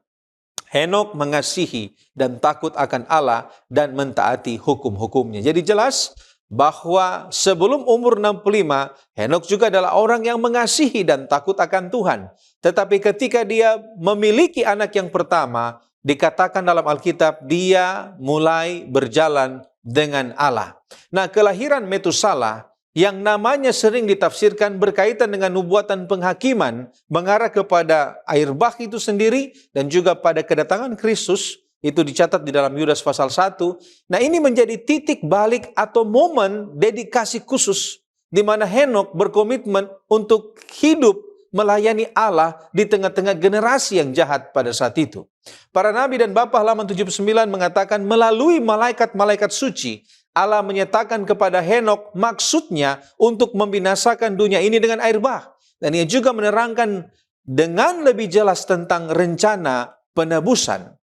Henokh mengasihi dan takut akan Allah dan mentaati hukum-hukumnya. Jadi jelas bahwa sebelum umur 65, Henokh juga adalah orang yang mengasihi dan takut akan Tuhan. Tetapi ketika dia memiliki anak yang pertama, dikatakan dalam Alkitab, dia mulai berjalan dengan Allah. Nah, kelahiran Metusala yang namanya sering ditafsirkan berkaitan dengan nubuatan penghakiman, mengarah kepada air bah itu sendiri, dan juga pada kedatangan Kristus, itu dicatat di dalam Yudas pasal 1. Nah, ini menjadi titik balik atau momen dedikasi khusus di mana Henokh berkomitmen untuk hidup melayani Allah di tengah-tengah generasi yang jahat pada saat itu. Para nabi dan bapa halaman 79 mengatakan melalui malaikat-malaikat suci, Allah menyatakan kepada Henokh maksudnya untuk membinasakan dunia ini dengan air bah. Dan ia juga menerangkan dengan lebih jelas tentang rencana penebusan.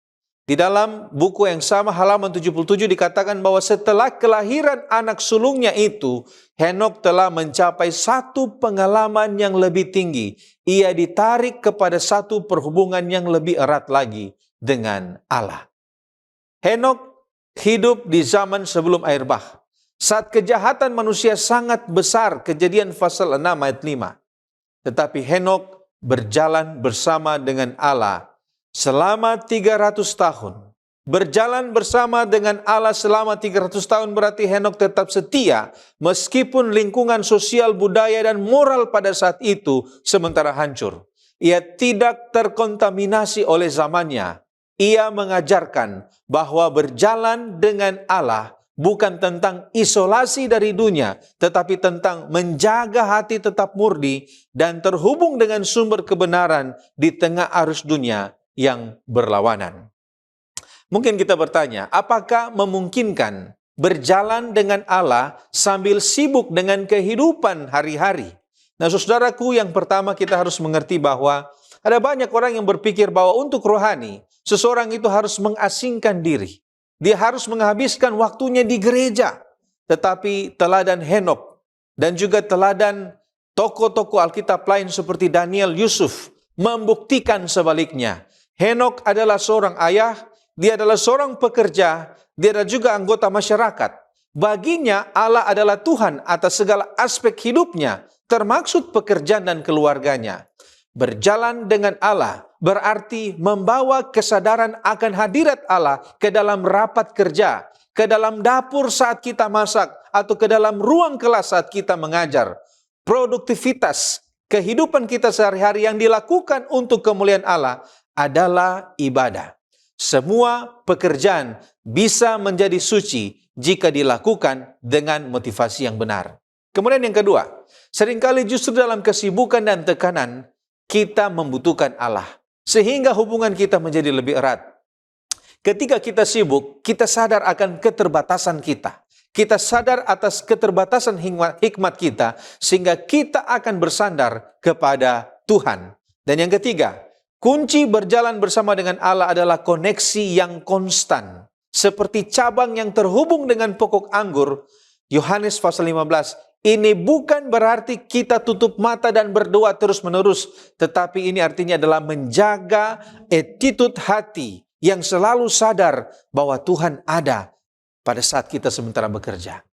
Di dalam buku yang sama halaman 77 dikatakan bahwa setelah kelahiran anak sulungnya itu, Henokh telah mencapai satu pengalaman yang lebih tinggi. Ia ditarik kepada satu perhubungan yang lebih erat lagi dengan Allah. Henokh hidup di zaman sebelum air bah. Saat kejahatan manusia sangat besar, Kejadian pasal 6 ayat 5. Tetapi Henokh berjalan bersama dengan Allah selama 300 tahun. Berjalan bersama dengan Allah selama 300 tahun berarti Henokh tetap setia meskipun lingkungan sosial, budaya, dan moral pada saat itu sementara hancur. Ia tidak terkontaminasi oleh zamannya. Ia mengajarkan bahwa berjalan dengan Allah bukan tentang isolasi dari dunia, tetapi tentang menjaga hati tetap murni dan terhubung dengan sumber kebenaran di tengah arus dunia yang berlawanan. Mungkin kita bertanya, apakah memungkinkan berjalan dengan Allah sambil sibuk dengan kehidupan hari-hari? Nah, saudaraku, yang pertama kita harus mengerti bahwa ada banyak orang yang berpikir bahwa untuk rohani, seseorang itu harus mengasingkan diri. Dia harus menghabiskan waktunya di gereja. Tetapi teladan Henokh dan juga teladan tokoh-tokoh Alkitab lain seperti Daniel, Yusuf membuktikan sebaliknya. Henokh adalah seorang ayah, dia adalah seorang pekerja, dia adalah juga anggota masyarakat. Baginya Allah adalah Tuhan atas segala aspek hidupnya, termaksud pekerjaan dan keluarganya. Berjalan dengan Allah berarti membawa kesadaran akan hadirat Allah ke dalam rapat kerja, ke dalam dapur saat kita masak, atau ke dalam ruang kelas saat kita mengajar. Produktivitas kehidupan kita sehari-hari yang dilakukan untuk kemuliaan Allah adalah ibadah. Semua pekerjaan bisa menjadi suci jika dilakukan dengan motivasi yang benar. Kemudian yang kedua, seringkali justru dalam kesibukan dan tekanan, kita membutuhkan Allah. Sehingga hubungan kita menjadi lebih erat. Ketika kita sibuk, kita sadar akan keterbatasan kita. Kita sadar atas keterbatasan hikmat kita, sehingga kita akan bersandar kepada Tuhan. Dan yang ketiga, Kunci berjalan bersama dengan Allah adalah koneksi yang konstan. Seperti cabang yang terhubung dengan pokok anggur. Yohanes pasal 15. Ini bukan berarti kita tutup mata dan berdoa terus-menerus. Tetapi ini artinya adalah menjaga attitude hati yang selalu sadar bahwa Tuhan ada pada saat kita sementara bekerja.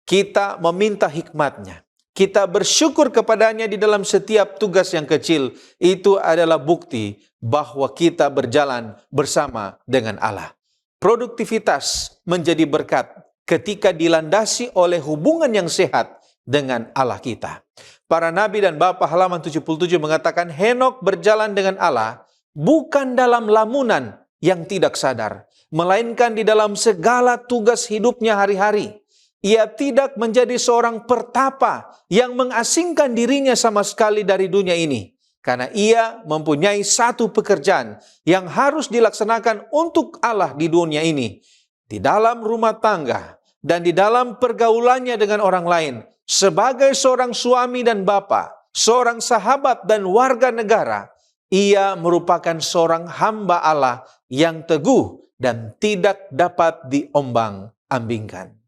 Kita meminta hikmat-Nya. Kita bersyukur kepadanya di dalam setiap tugas yang kecil. Itu adalah bukti bahwa kita berjalan bersama dengan Allah. Produktivitas menjadi berkat ketika dilandasi oleh hubungan yang sehat dengan Allah kita. Para nabi dan bapa halaman 77 mengatakan Henokh berjalan dengan Allah bukan dalam lamunan yang tidak sadar, melainkan di dalam segala tugas hidupnya hari-hari. Ia tidak menjadi seorang pertapa yang mengasingkan dirinya sama sekali dari dunia ini. Karena ia mempunyai satu pekerjaan yang harus dilaksanakan untuk Allah di dunia ini. Di dalam rumah tangga dan di dalam pergaulannya dengan orang lain. Sebagai seorang suami dan bapa, seorang sahabat dan warga negara, ia merupakan seorang hamba Allah yang teguh dan tidak dapat diombang-ambingkan.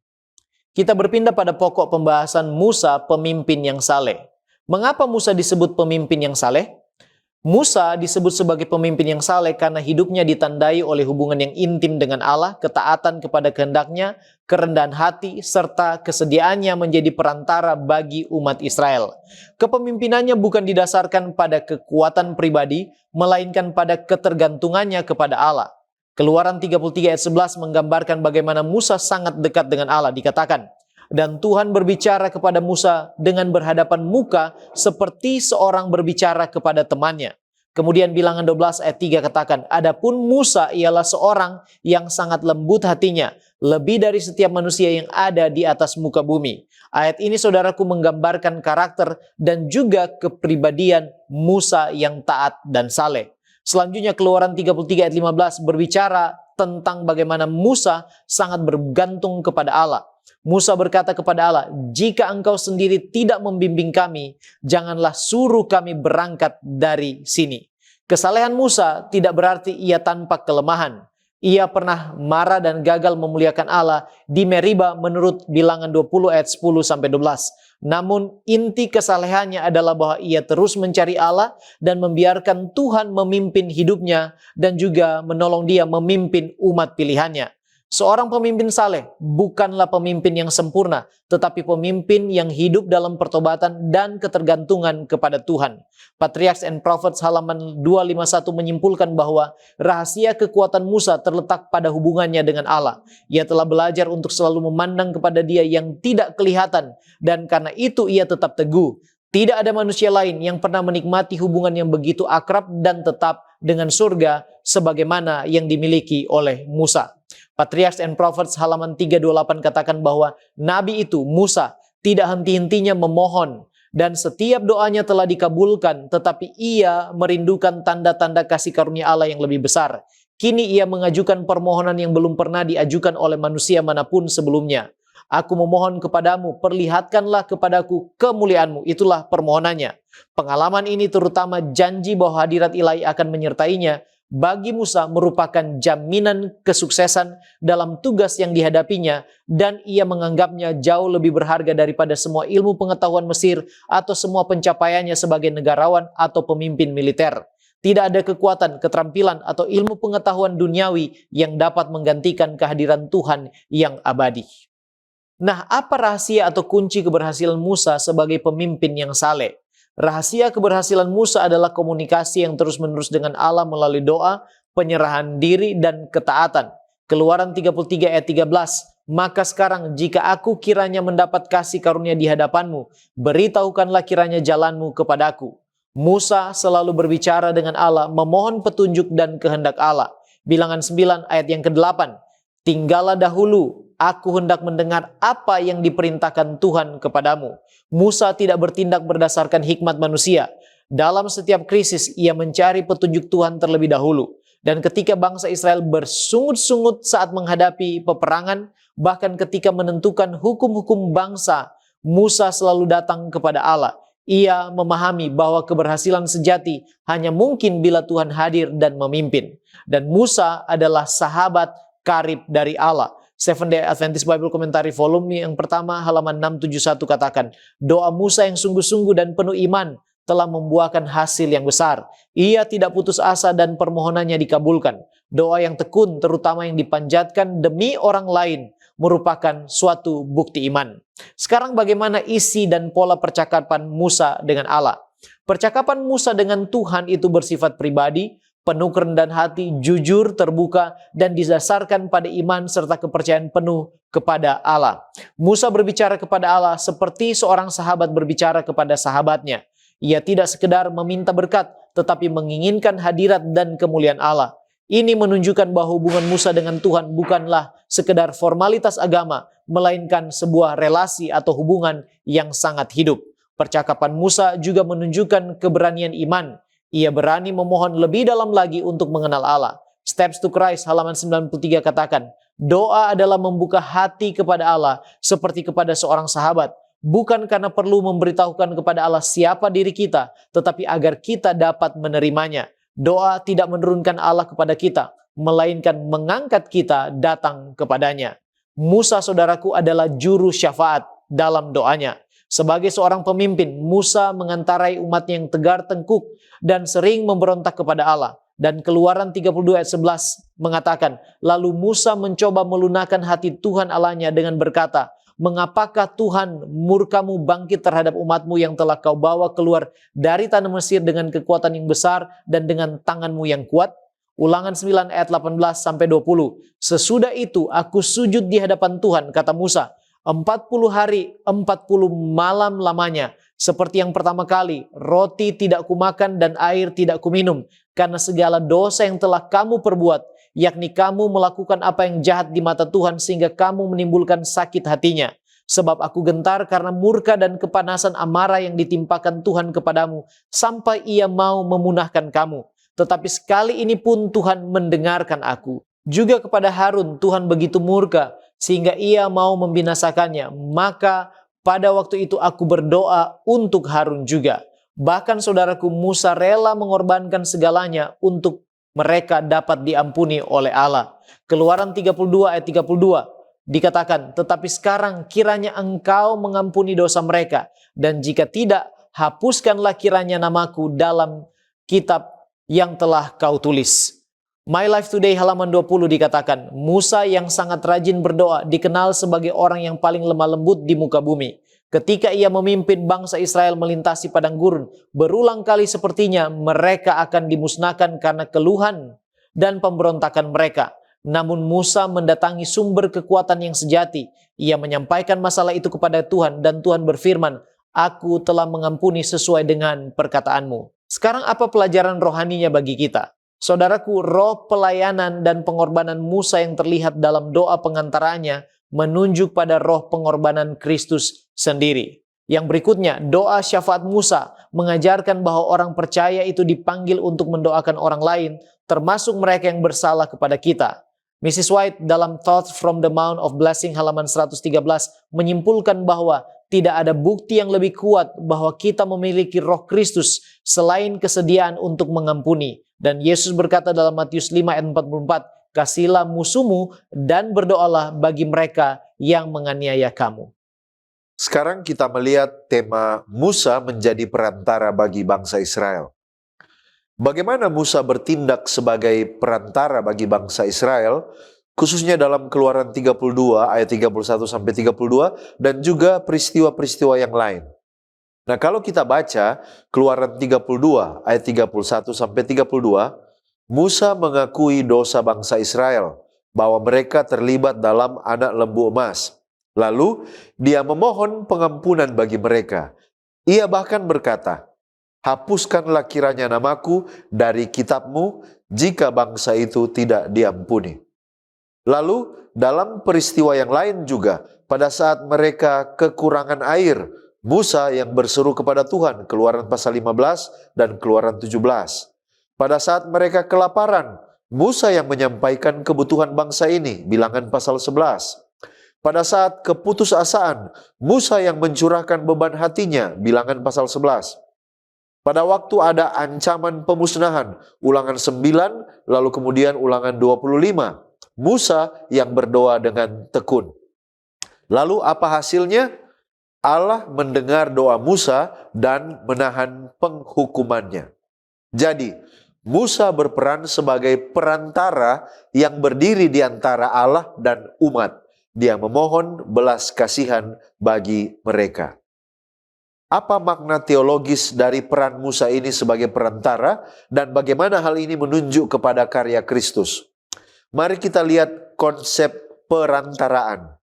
Kita berpindah pada pokok pembahasan Musa, pemimpin yang saleh. Mengapa Musa disebut pemimpin yang saleh? Musa disebut sebagai pemimpin yang saleh karena hidupnya ditandai oleh hubungan yang intim dengan Allah, ketaatan kepada kehendak-Nya, kerendahan hati, serta kesediaannya menjadi perantara bagi umat Israel. Kepemimpinannya bukan didasarkan pada kekuatan pribadi, melainkan pada ketergantungannya kepada Allah. Keluaran 33 ayat 11 menggambarkan bagaimana Musa sangat dekat dengan Allah. Dikatakan, dan Tuhan berbicara kepada Musa dengan berhadapan muka seperti seorang berbicara kepada temannya. Kemudian bilangan 12 ayat 3 katakan, adapun Musa ialah seorang yang sangat lembut hatinya, lebih dari setiap manusia yang ada di atas muka bumi. Ayat ini saudaraku menggambarkan karakter dan juga kepribadian Musa yang taat dan saleh. Selanjutnya Keluaran 33 ayat 15 berbicara tentang bagaimana Musa sangat bergantung kepada Allah. Musa berkata kepada Allah, jika engkau sendiri tidak membimbing kami, janganlah suruh kami berangkat dari sini. Kesalehan Musa tidak berarti ia tanpa kelemahan. Ia pernah marah dan gagal memuliakan Allah di Meriba menurut bilangan 20 ayat 10-12. Namun inti kesalehannya adalah bahwa ia terus mencari Allah dan membiarkan Tuhan memimpin hidupnya dan juga menolong dia memimpin umat pilihannya. Seorang pemimpin saleh bukanlah pemimpin yang sempurna, tetapi pemimpin yang hidup dalam pertobatan dan ketergantungan kepada Tuhan. Patriarchs and Prophets halaman 251 menyimpulkan bahwa rahasia kekuatan Musa terletak pada hubungannya dengan Allah. Ia telah belajar untuk selalu memandang kepada Dia yang tidak kelihatan, dan karena itu ia tetap teguh. Tidak ada manusia lain yang pernah menikmati hubungan yang begitu akrab dan tetap dengan surga sebagaimana yang dimiliki oleh Musa. Patriarchs and Prophets halaman 328 katakan bahwa Nabi itu, Musa, tidak henti-hentinya memohon dan setiap doanya telah dikabulkan, tetapi ia merindukan tanda-tanda kasih karunia Allah yang lebih besar. Kini ia mengajukan permohonan yang belum pernah diajukan oleh manusia manapun sebelumnya. Aku memohon kepadamu, perlihatkanlah kepadaku kemuliaanmu. Itulah permohonannya. Pengalaman ini terutama janji bahwa hadirat ilahi akan menyertainya, bagi Musa merupakan jaminan kesuksesan dalam tugas yang dihadapinya, dan ia menganggapnya jauh lebih berharga daripada semua ilmu pengetahuan Mesir atau semua pencapaiannya sebagai negarawan atau pemimpin militer. Tidak ada kekuatan, keterampilan, atau ilmu pengetahuan duniawi yang dapat menggantikan kehadiran Tuhan yang abadi. Nah, apa rahasia atau kunci keberhasilan Musa sebagai pemimpin yang saleh? Rahasia keberhasilan Musa adalah komunikasi yang terus-menerus dengan Allah melalui doa, penyerahan diri, dan ketaatan. Keluaran 33 ayat 13, maka sekarang jika aku kiranya mendapat kasih karunia di hadapanmu, beritahukanlah kiranya jalanmu kepadaku. Musa selalu berbicara dengan Allah, memohon petunjuk dan kehendak Allah. Bilangan 9 ayat yang ke-8, tinggallah dahulu, aku hendak mendengar apa yang diperintahkan Tuhan kepadamu. Musa tidak bertindak berdasarkan hikmat manusia. Dalam setiap krisis, ia mencari petunjuk Tuhan terlebih dahulu. Dan ketika bangsa Israel bersungut-sungut saat menghadapi peperangan, bahkan ketika menentukan hukum-hukum bangsa, Musa selalu datang kepada Allah. Ia memahami bahwa keberhasilan sejati hanya mungkin bila Tuhan hadir dan memimpin. Dan Musa adalah sahabat karib dari Allah. Seventh Day Adventist Bible Commentary volume yang pertama halaman 671 katakan, doa Musa yang sungguh-sungguh dan penuh iman telah membuahkan hasil yang besar. Ia tidak putus asa dan permohonannya dikabulkan. Doa yang tekun, terutama yang dipanjatkan demi orang lain, merupakan suatu bukti iman. Sekarang bagaimana isi dan pola percakapan Musa dengan Allah? Percakapan Musa dengan Tuhan itu bersifat pribadi, penuh kerendahan hati, jujur, terbuka, dan didasarkan pada iman serta kepercayaan penuh kepada Allah. Musa berbicara kepada Allah seperti seorang sahabat berbicara kepada sahabatnya. Ia tidak sekedar meminta berkat, tetapi menginginkan hadirat dan kemuliaan Allah. Ini menunjukkan bahwa hubungan Musa dengan Tuhan bukanlah sekedar formalitas agama, melainkan sebuah relasi atau hubungan yang sangat hidup. Percakapan Musa juga menunjukkan keberanian iman. Ia berani memohon lebih dalam lagi untuk mengenal Allah. Steps to Christ halaman 93 katakan, doa adalah membuka hati kepada Allah seperti kepada seorang sahabat. Bukan karena perlu memberitahukan kepada Allah siapa diri kita, tetapi agar kita dapat menerimanya. Doa tidak menurunkan Allah kepada kita, melainkan mengangkat kita datang kepadanya. Musa, saudaraku, adalah juru syafaat dalam doanya. Sebagai seorang pemimpin, Musa mengantarai umatnya yang tegar tengkuk dan sering memberontak kepada Allah. Dan Keluaran 32 ayat 11 mengatakan, lalu Musa mencoba melunakkan hati Tuhan Allahnya dengan berkata, mengapakah Tuhan murkamu bangkit terhadap umatmu yang telah kau bawa keluar dari tanah Mesir dengan kekuatan yang besar dan dengan tanganmu yang kuat? Ulangan 9 ayat 18-20. Sesudah itu aku sujud di hadapan Tuhan, kata Musa, 40 hari 40 malam lamanya. Seperti yang pertama kali, roti tidak kumakan dan air tidak kuminum, karena segala dosa yang telah kamu perbuat, yakni kamu melakukan apa yang jahat di mata Tuhan sehingga kamu menimbulkan sakit hatinya. Sebab aku gentar karena murka dan kepanasan amarah yang ditimpakan Tuhan kepadamu, sampai ia mau memunahkan kamu. Tetapi sekali ini pun Tuhan mendengarkan aku. Juga kepada Harun Tuhan begitu murka, sehingga ia mau membinasakannya. Maka pada waktu itu aku berdoa untuk Harun juga. Bahkan saudaraku, Musa rela mengorbankan segalanya untuk mereka dapat diampuni oleh Allah. Keluaran 32 ayat 32 dikatakan, tetapi sekarang kiranya engkau mengampuni dosa mereka, dan jika tidak, hapuskanlah kiranya namaku dalam kitab yang telah kau tulis. My Life Today halaman 20 dikatakan, Musa yang sangat rajin berdoa dikenal sebagai orang yang paling lemah lembut di muka bumi. Ketika ia memimpin bangsa Israel melintasi padang gurun, berulang kali sepertinya mereka akan dimusnahkan karena keluhan dan pemberontakan mereka. Namun Musa mendatangi sumber kekuatan yang sejati. Ia menyampaikan masalah itu kepada Tuhan dan Tuhan berfirman, aku telah mengampuni sesuai dengan perkataanmu. Sekarang apa pelajaran rohaninya bagi kita? Saudaraku, roh pelayanan dan pengorbanan Musa yang terlihat dalam doa pengantaranya menunjuk pada roh pengorbanan Kristus sendiri. Yang berikutnya, doa syafaat Musa mengajarkan bahwa orang percaya itu dipanggil untuk mendoakan orang lain, termasuk mereka yang bersalah kepada kita. Mrs. White dalam Thoughts from the Mount of Blessing halaman 113 menyimpulkan bahwa tidak ada bukti yang lebih kuat bahwa kita memiliki roh Kristus selain kesediaan untuk mengampuni. Dan Yesus berkata dalam Matius 5 ayat 44, kasihilah musuhmu dan berdoalah bagi mereka yang menganiaya kamu. Sekarang kita melihat tema Musa menjadi perantara bagi bangsa Israel. Bagaimana Musa bertindak sebagai perantara bagi bangsa Israel, khususnya dalam Keluaran 32 ayat 31-32 dan juga peristiwa-peristiwa yang lain. Nah, kalau kita baca Keluaran 32 ayat 31-32, Musa mengakui dosa bangsa Israel bahwa mereka terlibat dalam anak lembu emas. Lalu dia memohon pengampunan bagi mereka. Ia bahkan berkata, hapuskanlah kiranya namaku dari kitabmu jika bangsa itu tidak diampuni. Lalu dalam peristiwa yang lain juga, pada saat mereka kekurangan air, Musa yang berseru kepada Tuhan, Keluaran pasal 15 dan Keluaran 17. Pada saat mereka kelaparan, Musa yang menyampaikan kebutuhan bangsa ini, Bilangan pasal 11. Pada saat keputusasaan, Musa yang mencurahkan beban hatinya, Bilangan pasal 11. Pada waktu ada ancaman pemusnahan, Ulangan 9, lalu kemudian Ulangan 25. Musa yang berdoa dengan tekun. Lalu apa hasilnya? Allah mendengar doa Musa dan menahan penghukumannya. Jadi, Musa berperan sebagai perantara yang berdiri di antara Allah dan umat. Dia memohon belas kasihan bagi mereka. Apa makna teologis dari peran Musa ini sebagai perantara dan bagaimana hal ini menunjuk kepada karya Kristus? Mari kita lihat konsep perantaraan.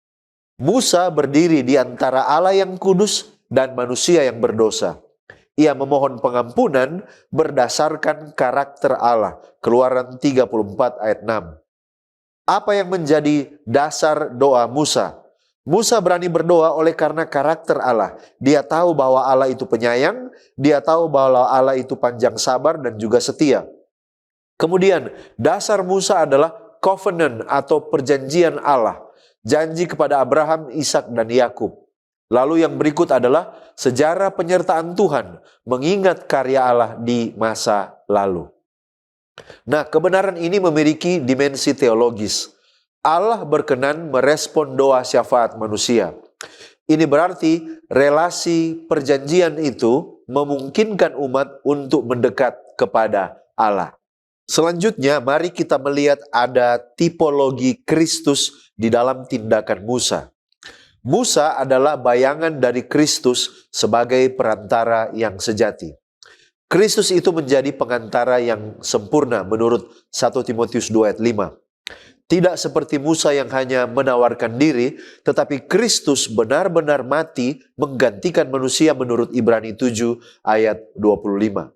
Musa berdiri di antara Allah yang kudus dan manusia yang berdosa. Ia memohon pengampunan berdasarkan karakter Allah. Keluaran 34 ayat 6. Apa yang menjadi dasar doa Musa? Musa berani berdoa oleh karena karakter Allah. Dia tahu bahwa Allah itu penyayang, dia tahu bahwa Allah itu panjang sabar dan juga setia. Kemudian dasar Musa adalah covenant atau perjanjian Allah. Janji kepada Abraham, Ishak dan Yakub. Lalu yang berikut adalah sejarah penyertaan Tuhan, mengingat karya Allah di masa lalu. Nah, kebenaran ini memiliki dimensi teologis. Allah berkenan merespon doa syafaat manusia. Ini berarti relasi perjanjian itu memungkinkan umat untuk mendekat kepada Allah. Selanjutnya, mari kita melihat ada tipologi Kristus di dalam tindakan Musa. Musa adalah bayangan dari Kristus sebagai perantara yang sejati. Kristus itu menjadi pengantara yang sempurna menurut 1 Timotius 2 ayat 5. Tidak seperti Musa yang hanya menawarkan diri, tetapi Kristus benar-benar mati menggantikan manusia menurut Ibrani 7 ayat 25.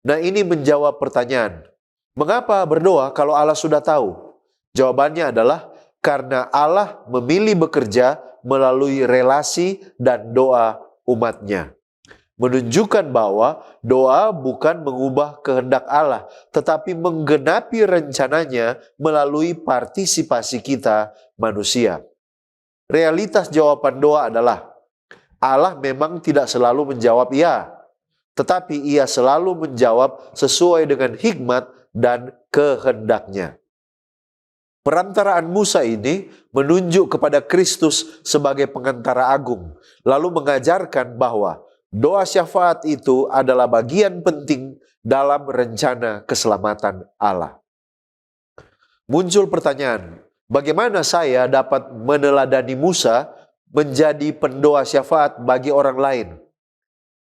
Nah, ini menjawab pertanyaan, mengapa berdoa kalau Allah sudah tahu? Jawabannya adalah karena Allah memilih bekerja melalui relasi dan doa umatnya. Menunjukkan bahwa doa bukan mengubah kehendak Allah, tetapi menggenapi rencananya melalui partisipasi kita manusia. Realitas jawaban doa adalah, Allah memang tidak selalu menjawab ya, tetapi ia selalu menjawab sesuai dengan hikmat dan kehendaknya. Perantaraan Musa ini menunjuk kepada Kristus sebagai pengantara agung, lalu mengajarkan bahwa doa syafaat itu adalah bagian penting dalam rencana keselamatan Allah. Muncul pertanyaan, bagaimana saya dapat meneladani Musa menjadi pendoa syafaat bagi orang lain?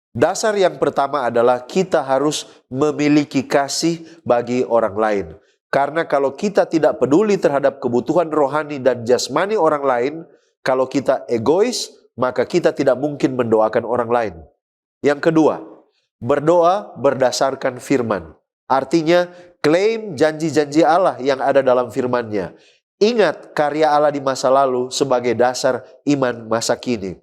Dasar yang pertama adalah kita harus memiliki kasih bagi orang lain. Karena kalau kita tidak peduli terhadap kebutuhan rohani dan jasmani orang lain, kalau kita egois, maka kita tidak mungkin mendoakan orang lain. Yang kedua, berdoa berdasarkan firman. Artinya, klaim janji-janji Allah yang ada dalam firman-Nya. Ingat karya Allah di masa lalu sebagai dasar iman masa kini.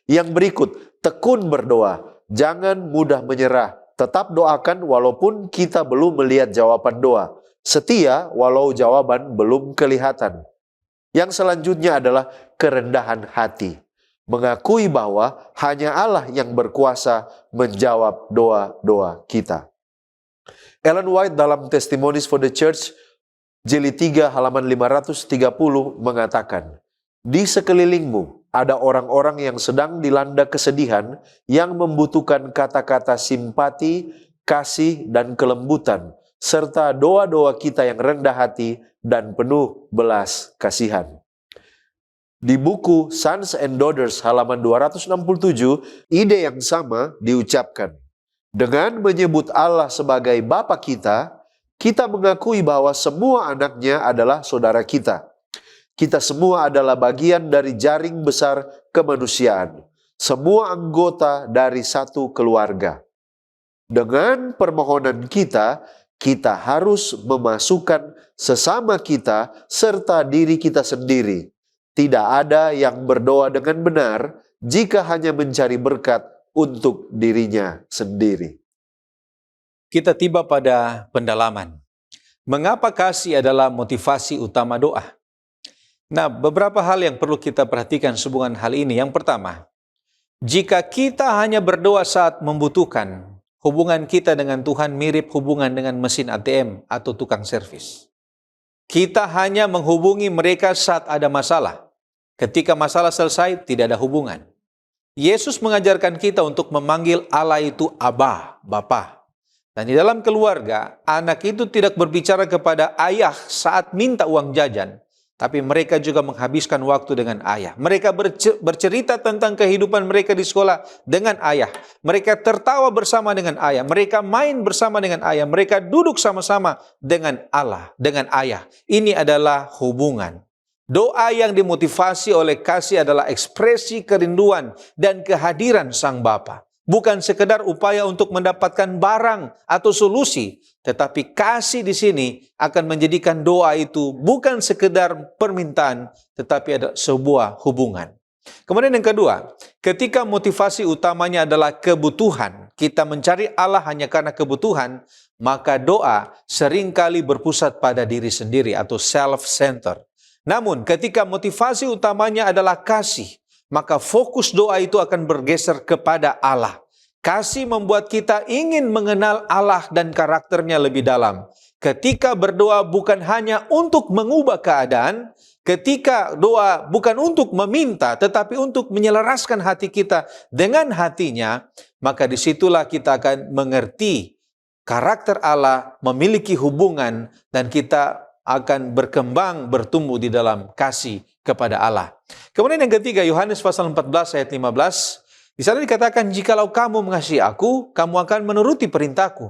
Yang berikut, tekun berdoa. Jangan mudah menyerah. Tetap doakan walaupun kita belum melihat jawaban doa. Setia walau jawaban belum kelihatan. Yang selanjutnya adalah kerendahan hati. Mengakui bahwa hanya Allah yang berkuasa menjawab doa-doa kita. Ellen White dalam Testimonies for the Church, jilid 3 halaman 530 mengatakan, di sekelilingmu ada orang-orang yang sedang dilanda kesedihan yang membutuhkan kata-kata simpati, kasih, dan kelembutan, serta doa-doa kita yang rendah hati dan penuh belas kasihan. Di buku Sons and Daughters halaman 267, ide yang sama diucapkan. Dengan menyebut Allah sebagai Bapa kita, kita mengakui bahwa semua anaknya adalah saudara kita. Kita semua adalah bagian dari jaring besar kemanusiaan. Semua anggota dari satu keluarga. Dengan permohonan kita harus memasukkan sesama kita serta diri kita sendiri. Tidak ada yang berdoa dengan benar jika hanya mencari berkat untuk dirinya sendiri. Kita tiba pada pendalaman. Mengapa kasih adalah motivasi utama doa? Nah, beberapa hal yang perlu kita perhatikan sehubungan hal ini. Yang pertama, jika kita hanya berdoa saat membutuhkan, hubungan kita dengan Tuhan mirip hubungan dengan mesin ATM atau tukang servis. Kita hanya menghubungi mereka saat ada masalah. Ketika masalah selesai, tidak ada hubungan. Yesus mengajarkan kita untuk memanggil Allah itu Abba, Bapa. Dan di dalam keluarga, anak itu tidak berbicara kepada ayah saat minta uang jajan, tapi mereka juga menghabiskan waktu dengan ayah. Mereka bercerita tentang kehidupan mereka di sekolah dengan ayah. Mereka tertawa bersama dengan ayah. Mereka main bersama dengan ayah. Mereka duduk sama-sama dengan Allah, dengan ayah. Ini adalah hubungan. Doa yang dimotivasi oleh kasih adalah ekspresi kerinduan dan kehadiran Sang Bapa. Bukan sekedar upaya untuk mendapatkan barang atau solusi, tetapi kasih di sini akan menjadikan doa itu bukan sekedar permintaan, tetapi ada sebuah hubungan. Kemudian yang kedua, ketika motivasi utamanya adalah kebutuhan, kita mencari Allah hanya karena kebutuhan, maka doa seringkali berpusat pada diri sendiri atau self-centered. Namun ketika motivasi utamanya adalah kasih, maka fokus doa itu akan bergeser kepada Allah. Kasih membuat kita ingin mengenal Allah dan karakternya lebih dalam. Ketika berdoa bukan hanya untuk mengubah keadaan, ketika doa bukan untuk meminta, tetapi untuk menyelaraskan hati kita dengan hatinya, maka disitulah kita akan mengerti karakter Allah, memiliki hubungan, dan kita akan berkembang, bertumbuh di dalam kasih kepada Allah. Kemudian yang ketiga, Yohanes pasal 14 ayat 15, di sana dikatakan, jikalau kamu mengasihi aku, kamu akan menuruti perintahku.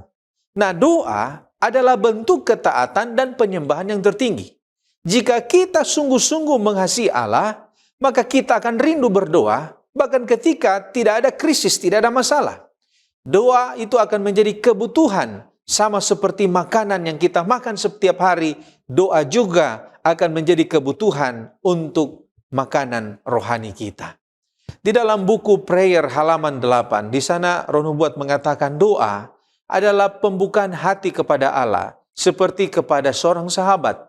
Nah, doa adalah bentuk ketaatan dan penyembahan yang tertinggi. Jika kita sungguh-sungguh mengasihi Allah, maka kita akan rindu berdoa, bahkan ketika tidak ada krisis, tidak ada masalah. Doa itu akan menjadi kebutuhan, sama seperti makanan yang kita makan setiap hari, doa juga akan menjadi kebutuhan untuk makanan rohani kita. Di dalam buku Prayer halaman 8, di sana Roh Nubuat mengatakan doa adalah pembukaan hati kepada Allah, seperti kepada seorang sahabat.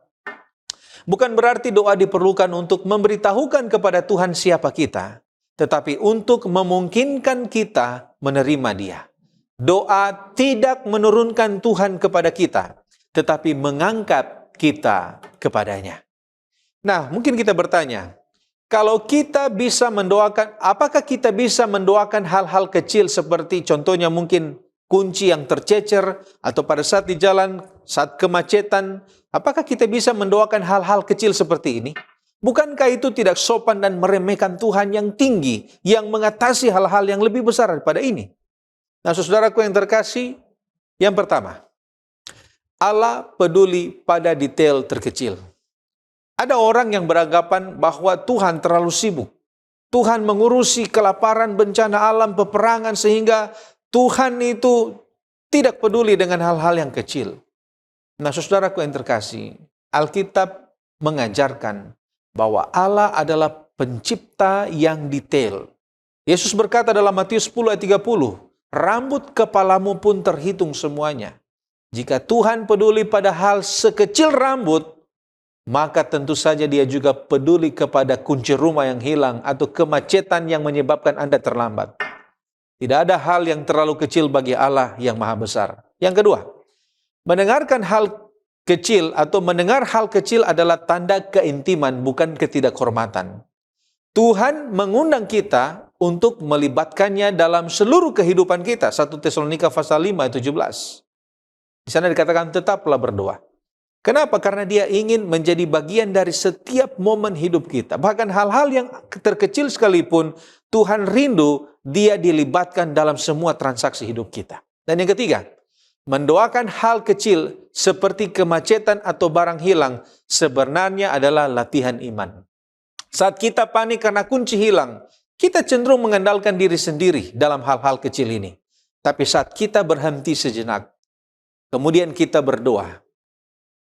Bukan berarti doa diperlukan untuk memberitahukan kepada Tuhan siapa kita, tetapi untuk memungkinkan kita menerima Dia. Doa tidak menurunkan Tuhan kepada kita, tetapi mengangkat kita kepadanya. Nah, mungkin kita bertanya, kalau kita bisa mendoakan, apakah kita bisa mendoakan hal-hal kecil seperti contohnya mungkin kunci yang tercecer, atau pada saat di jalan, saat kemacetan, apakah kita bisa mendoakan hal-hal kecil seperti ini? Bukankah itu tidak sopan dan meremehkan Tuhan yang tinggi, yang mengatasi hal-hal yang lebih besar daripada ini? Nah, saudaraku yang terkasih, yang pertama, Allah peduli pada detail terkecil. Ada orang yang beranggapan bahwa Tuhan terlalu sibuk. Tuhan mengurusi kelaparan, bencana alam, peperangan, sehingga Tuhan itu tidak peduli dengan hal-hal yang kecil. Nah, saudaraku yang terkasih, Alkitab mengajarkan bahwa Allah adalah pencipta yang detail. Yesus berkata dalam Matius 10 ayat 30, rambut kepalamu pun terhitung semuanya. Jika Tuhan peduli pada hal sekecil rambut, maka tentu saja Dia juga peduli kepada kunci rumah yang hilang atau kemacetan yang menyebabkan Anda terlambat. Tidak ada hal yang terlalu kecil bagi Allah yang maha besar. Yang kedua, mendengarkan hal kecil atau mendengar hal kecil adalah tanda keintiman, bukan ketidakhormatan. Tuhan mengundang kita untuk melibatkannya dalam seluruh kehidupan kita. 1 Tesalonika pasal 5 ayat 17. Di sana dikatakan tetaplah berdoa. Kenapa? Karena Dia ingin menjadi bagian dari setiap momen hidup kita. Bahkan hal-hal yang terkecil sekalipun, Tuhan rindu Dia dilibatkan dalam semua transaksi hidup kita. Dan yang ketiga, mendoakan hal kecil seperti kemacetan atau barang hilang sebenarnya adalah latihan iman. Saat kita panik karena kunci hilang, kita cenderung mengandalkan diri sendiri dalam hal-hal kecil ini. Tapi saat kita berhenti sejenak, kemudian kita berdoa,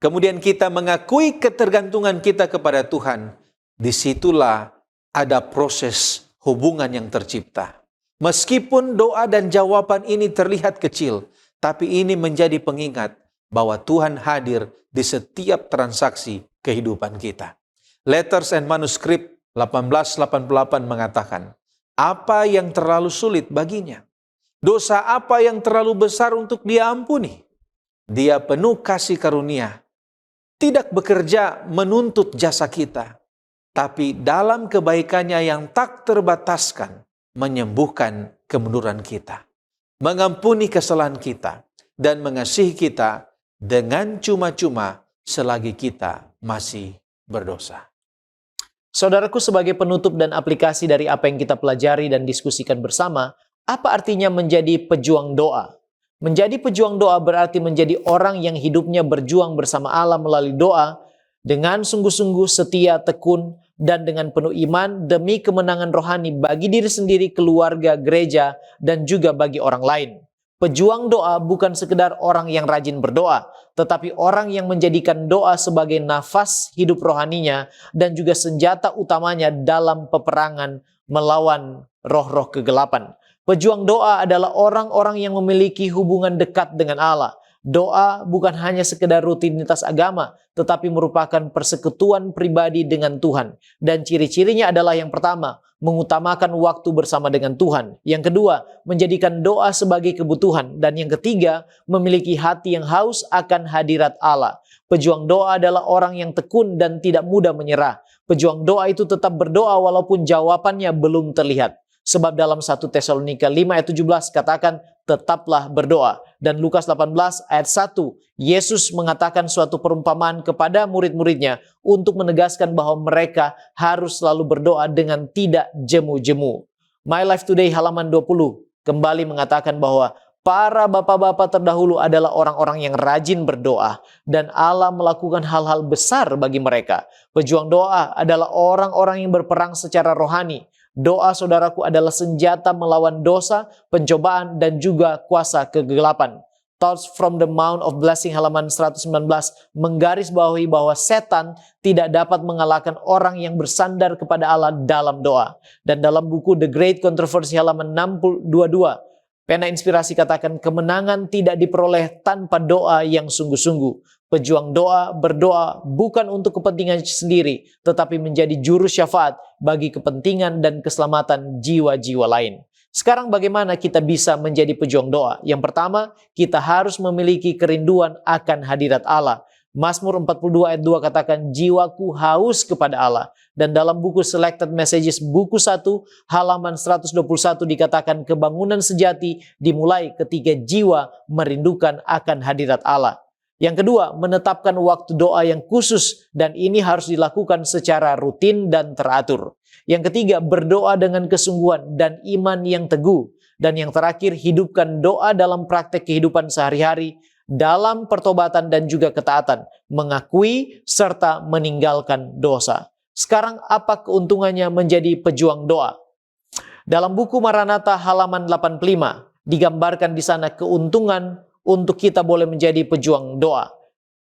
kemudian kita mengakui ketergantungan kita kepada Tuhan, disitulah ada proses hubungan yang tercipta. Meskipun doa dan jawaban ini terlihat kecil, tapi ini menjadi pengingat bahwa Tuhan hadir di setiap transaksi kehidupan kita. Letters and Manuscript 1888 mengatakan, apa yang terlalu sulit baginya? Dosa apa yang terlalu besar untuk dia ampuni? Dia penuh kasih karunia, tidak bekerja menuntut jasa kita, tapi dalam kebaikannya yang tak terbataskan, menyembuhkan kemunduran kita, mengampuni kesalahan kita, dan mengasihi kita dengan cuma-cuma selagi kita masih berdosa. Saudaraku, sebagai penutup dan aplikasi dari apa yang kita pelajari dan diskusikan bersama, apa artinya menjadi pejuang doa? Menjadi pejuang doa berarti menjadi orang yang hidupnya berjuang bersama Allah melalui doa dengan sungguh-sungguh setia, tekun, dan dengan penuh iman demi kemenangan rohani bagi diri sendiri, keluarga, gereja, dan juga bagi orang lain. Pejuang doa bukan sekedar orang yang rajin berdoa, tetapi orang yang menjadikan doa sebagai nafas hidup rohaninya dan juga senjata utamanya dalam peperangan melawan roh-roh kegelapan. Pejuang doa adalah orang-orang yang memiliki hubungan dekat dengan Allah. Doa bukan hanya sekedar rutinitas agama, tetapi merupakan persekutuan pribadi dengan Tuhan. Dan ciri-cirinya adalah yang pertama, mengutamakan waktu bersama dengan Tuhan. Yang kedua, menjadikan doa sebagai kebutuhan. Dan yang ketiga, memiliki hati yang haus akan hadirat Allah. Pejuang doa adalah orang yang tekun dan tidak mudah menyerah. Pejuang doa itu tetap berdoa walaupun jawabannya belum terlihat. Sebab dalam 1 Tesalonika 5 ayat 17 katakan, tetaplah berdoa. Dan Lukas 18 ayat 1, Yesus mengatakan suatu perumpamaan kepada murid-muridnya untuk menegaskan bahwa mereka harus selalu berdoa dengan tidak jemu-jemu. My Life Today halaman 20 kembali mengatakan bahwa para bapak-bapak terdahulu adalah orang-orang yang rajin berdoa dan Allah melakukan hal-hal besar bagi mereka. Pejuang doa adalah orang-orang yang berperang secara rohani. Doa, saudaraku, adalah senjata melawan dosa, pencobaan, dan juga kuasa kegelapan. Thoughts from the Mount of Blessing halaman 119 menggarisbawahi bahwa setan tidak dapat mengalahkan orang yang bersandar kepada Allah dalam doa. Dan dalam buku The Great Controversy halaman 622, pena inspirasi katakan, kemenangan tidak diperoleh tanpa doa yang sungguh-sungguh. Pejuang doa berdoa bukan untuk kepentingan sendiri, tetapi menjadi juru syafaat bagi kepentingan dan keselamatan jiwa-jiwa lain. Sekarang bagaimana kita bisa menjadi pejuang doa? Yang pertama, kita harus memiliki kerinduan akan hadirat Allah. Mazmur 42 ayat 2 katakan, jiwaku haus kepada Allah. Dan dalam buku Selected Messages buku 1 halaman 121 dikatakan, kebangunan sejati dimulai ketika jiwa merindukan akan hadirat Allah. Yang kedua, menetapkan waktu doa yang khusus dan ini harus dilakukan secara rutin dan teratur. Yang ketiga, berdoa dengan kesungguhan dan iman yang teguh. Dan yang terakhir, hidupkan doa dalam praktek kehidupan sehari-hari, dalam pertobatan dan juga ketaatan, mengakui serta meninggalkan dosa. Sekarang apa keuntungannya menjadi pejuang doa? Dalam buku Maranatha halaman 85 digambarkan di sana keuntungan untuk kita boleh menjadi pejuang doa.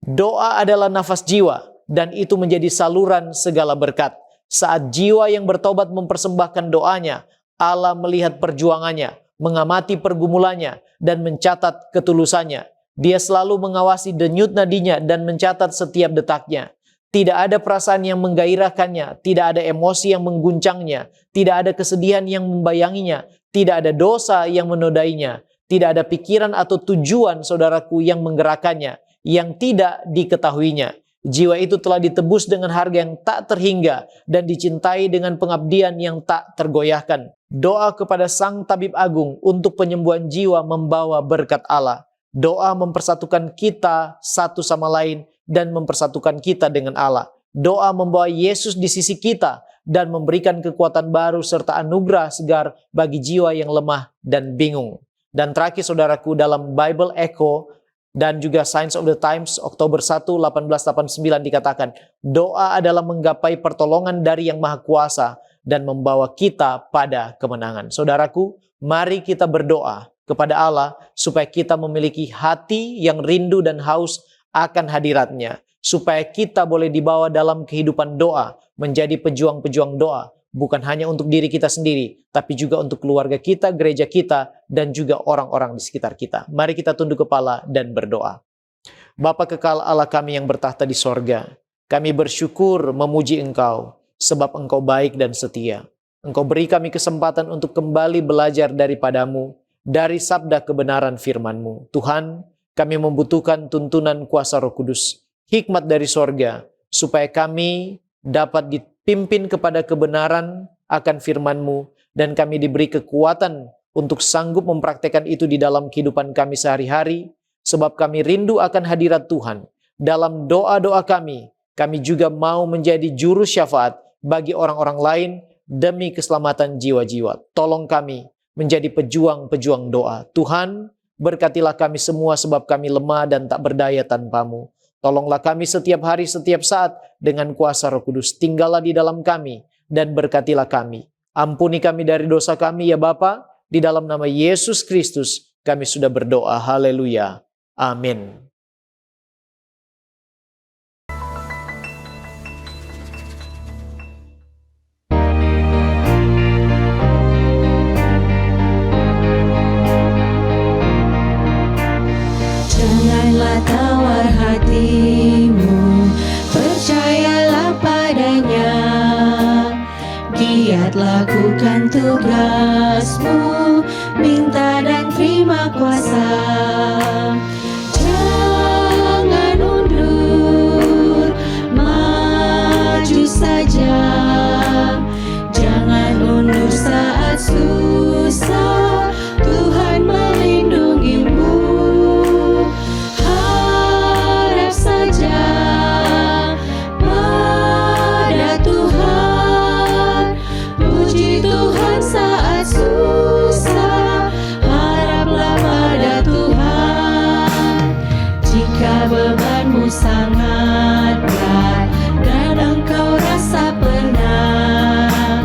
Doa adalah nafas jiwa dan itu menjadi saluran segala berkat. Saat jiwa yang bertobat mempersembahkan doanya, Allah melihat perjuangannya, mengamati pergumulannya, dan mencatat ketulusannya. Dia selalu mengawasi denyut nadinya dan mencatat setiap detaknya. Tidak ada perasaan yang menggairahkannya, tidak ada emosi yang mengguncangnya, tidak ada kesedihan yang membayanginya, tidak ada dosa yang menodainya. Tidak ada pikiran atau tujuan saudaraku yang menggerakkannya, yang tidak diketahuinya. Jiwa itu telah ditebus dengan harga yang tak terhingga dan dicintai dengan pengabdian yang tak tergoyahkan. Doa kepada Sang Tabib Agung untuk penyembuhan jiwa membawa berkat Allah. Doa mempersatukan kita satu sama lain dan mempersatukan kita dengan Allah. Doa membawa Yesus di sisi kita dan memberikan kekuatan baru serta anugerah segar bagi jiwa yang lemah dan bingung. Dan terakhir saudaraku, dalam Bible Echo dan juga Signs of the Times Oktober 1, 1889 dikatakan, doa adalah menggapai pertolongan dari Yang Maha Kuasa dan membawa kita pada kemenangan. Saudaraku, mari kita berdoa kepada Allah supaya kita memiliki hati yang rindu dan haus akan hadiratnya. Supaya kita boleh dibawa dalam kehidupan doa, menjadi pejuang-pejuang doa. Bukan hanya untuk diri kita sendiri, tapi juga untuk keluarga kita, gereja kita, dan juga orang-orang di sekitar kita. Mari kita tunduk kepala dan berdoa. Bapa kekal Allah kami yang bertahta di sorga, Kami bersyukur memuji Engkau, sebab Engkau baik dan setia. Engkau beri kami kesempatan untuk kembali belajar daripadamu, dari sabda kebenaran firman-Mu. Tuhan, kami membutuhkan tuntunan kuasa Roh Kudus, hikmat dari sorga, supaya kami dapat dipimpin kepada kebenaran akan firman-Mu, dan kami diberi kekuatan untuk sanggup mempraktekkan itu di dalam kehidupan kami sehari-hari, sebab kami rindu akan hadirat Tuhan. Dalam doa-doa kami juga mau menjadi juru syafaat bagi orang-orang lain demi keselamatan jiwa-jiwa. Tolong kami menjadi pejuang-pejuang doa. Tuhan, berkatilah kami semua sebab kami lemah dan tak berdaya tanpa-Mu. Tolonglah kami setiap hari, setiap saat dengan kuasa Roh Kudus. Tinggallah di dalam kami dan berkatilah kami. Ampuni kami dari dosa kami ya Bapa. Di dalam nama Yesus Kristus kami sudah berdoa. Haleluya. Amin. Janganlah tawar hatimu, percayalah padanya. Giat lakukan tugasmu, minta dan terima kuasa. Jangan undur, maju saja. Jangan undur saat susah, Tuhan melindungimu. Harap saja pada Tuhan, puji Tuhan saat susah. Haraplah pada Tuhan. Jika bebanmu sangat berat dan engkau rasa penat,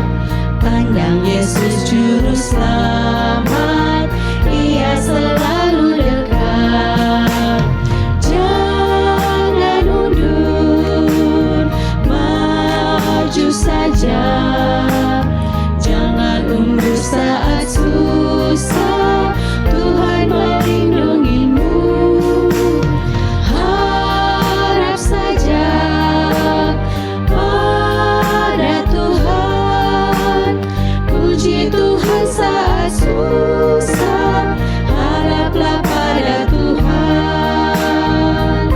pandang Yesus Juru Selamat, Ia selalu dekat. Jangan undur, maju saja. Jangan undur saat susah, Tuhan melindungimu. Harap saja pada Tuhan, puji Tuhan saat susah. Haraplah pada Tuhan.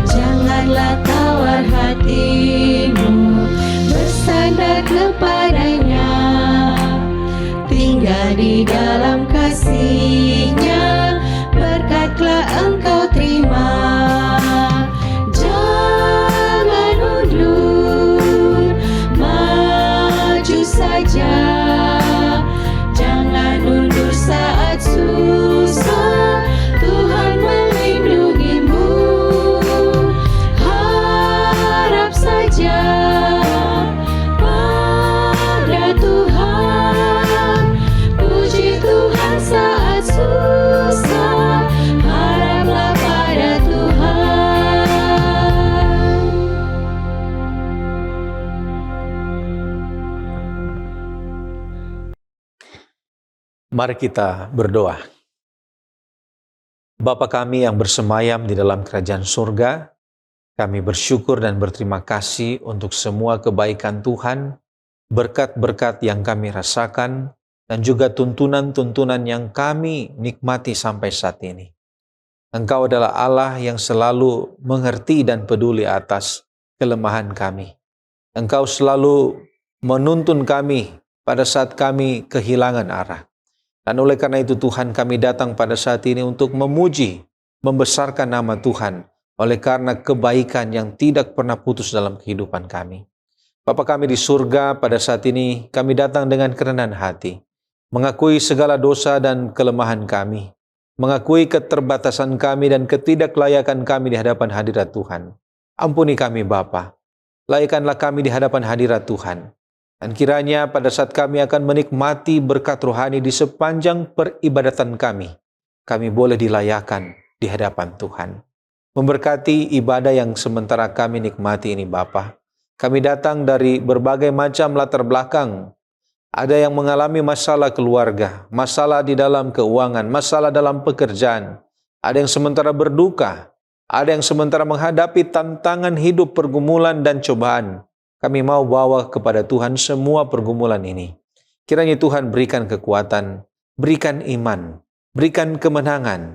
Janganlah tawar hatimu, bersandar kepadanya. Tinggal di dalam kasih-Nya, berkat-Nya engkau terima. Jangan undur, maju saja. Jangan undur saat susah, Tuhan melindungimu. Harap saja pada Tuhan, puji Tuhan saat susah. Haraplah pada Tuhan. Mari kita berdoa. Bapa kami yang bersemayam di dalam kerajaan surga, kami bersyukur dan berterima kasih untuk semua kebaikan Tuhan, berkat-berkat yang kami rasakan, dan juga tuntunan-tuntunan yang kami nikmati sampai saat ini. Engkau adalah Allah yang selalu mengerti dan peduli atas kelemahan kami. Engkau selalu menuntun kami pada saat kami kehilangan arah. Dan oleh karena itu Tuhan, kami datang pada saat ini untuk memuji, membesarkan nama Tuhan, oleh karena kebaikan yang tidak pernah putus dalam kehidupan kami. Bapa kami di surga, pada saat ini kami datang dengan kerendahan hati, mengakui segala dosa dan kelemahan kami, mengakui keterbatasan kami dan ketidaklayakan kami di hadapan hadirat Tuhan. Ampuni kami Bapa, layakkanlah kami di hadapan hadirat Tuhan. Dan kiranya pada saat kami akan menikmati berkat rohani di sepanjang peribadatan kami boleh dilayakan di hadapan Tuhan. Memberkati ibadah yang sementara kami nikmati ini Bapa. Kami datang dari berbagai macam latar belakang. Ada yang mengalami masalah keluarga, masalah di dalam keuangan, masalah dalam pekerjaan. Ada yang sementara berduka, Ada yang sementara menghadapi tantangan hidup, pergumulan, dan cobaan. Kami mau bawa kepada Tuhan semua pergumulan ini. Kiranya Tuhan berikan kekuatan, berikan iman, berikan kemenangan,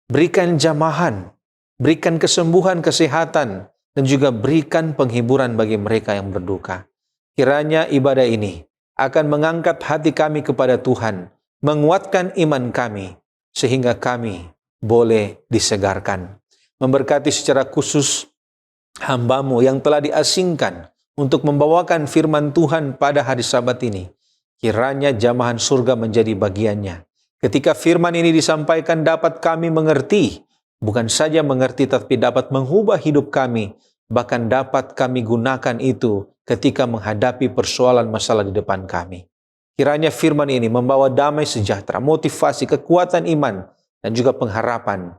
berikan jamahan, berikan kesembuhan, kesehatan, dan juga berikan penghiburan bagi mereka yang berduka. Kiranya ibadah ini akan mengangkat hati kami kepada Tuhan, menguatkan iman kami, sehingga kami boleh disegarkan. Memberkati secara khusus hamba-Mu yang telah diasingkan untuk membawakan firman Tuhan pada hari Sabat ini. Kiranya jamahan surga menjadi bagiannya. Ketika firman ini disampaikan dapat kami mengerti, bukan saja mengerti tapi dapat mengubah hidup kami, bahkan dapat kami gunakan itu ketika menghadapi persoalan masalah di depan kami. Kiranya firman ini membawa damai sejahtera, motivasi, kekuatan iman, dan juga pengharapan.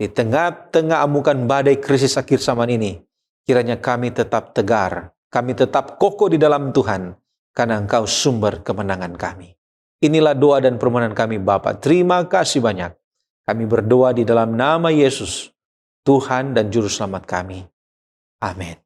Di tengah-tengah amukan badai krisis akhir zaman ini, kiranya kami tetap tegar, kami tetap kokoh di dalam Tuhan, karena Engkau sumber kemenangan kami. Inilah doa dan permohonan kami Bapa. Terima kasih banyak. Kami berdoa di dalam nama Yesus, Tuhan dan Juru Selamat kami. Amin.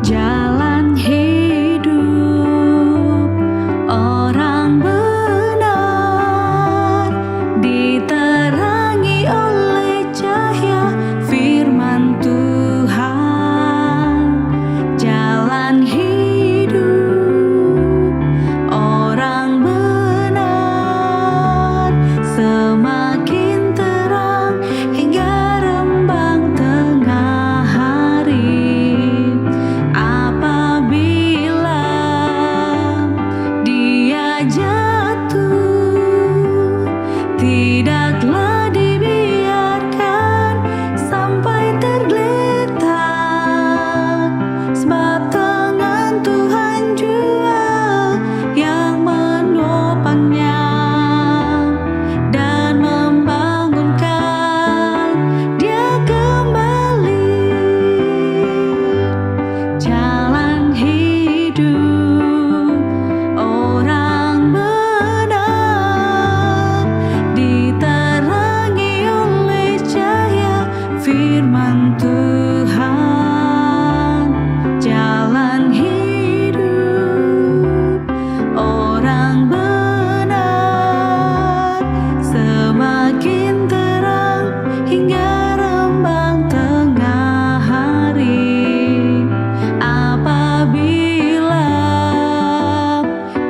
Jalan hidup orang benar diterangi oleh cahaya firman Tuhan. Jalan hidup orang benar semakin terang hingga rembang tengah hari. Apabila dia jatuh, tidaklah dibiarkan sampai tergeletak, sebab tangan Tuhan jua yang menopangnya dan membangunkan dia kembali. Jalan hidup orang benar diterangi oleh cahaya firman Tuhan. Jalan hidup orang benar semakin terang hingga rembang tengah hari. Apabila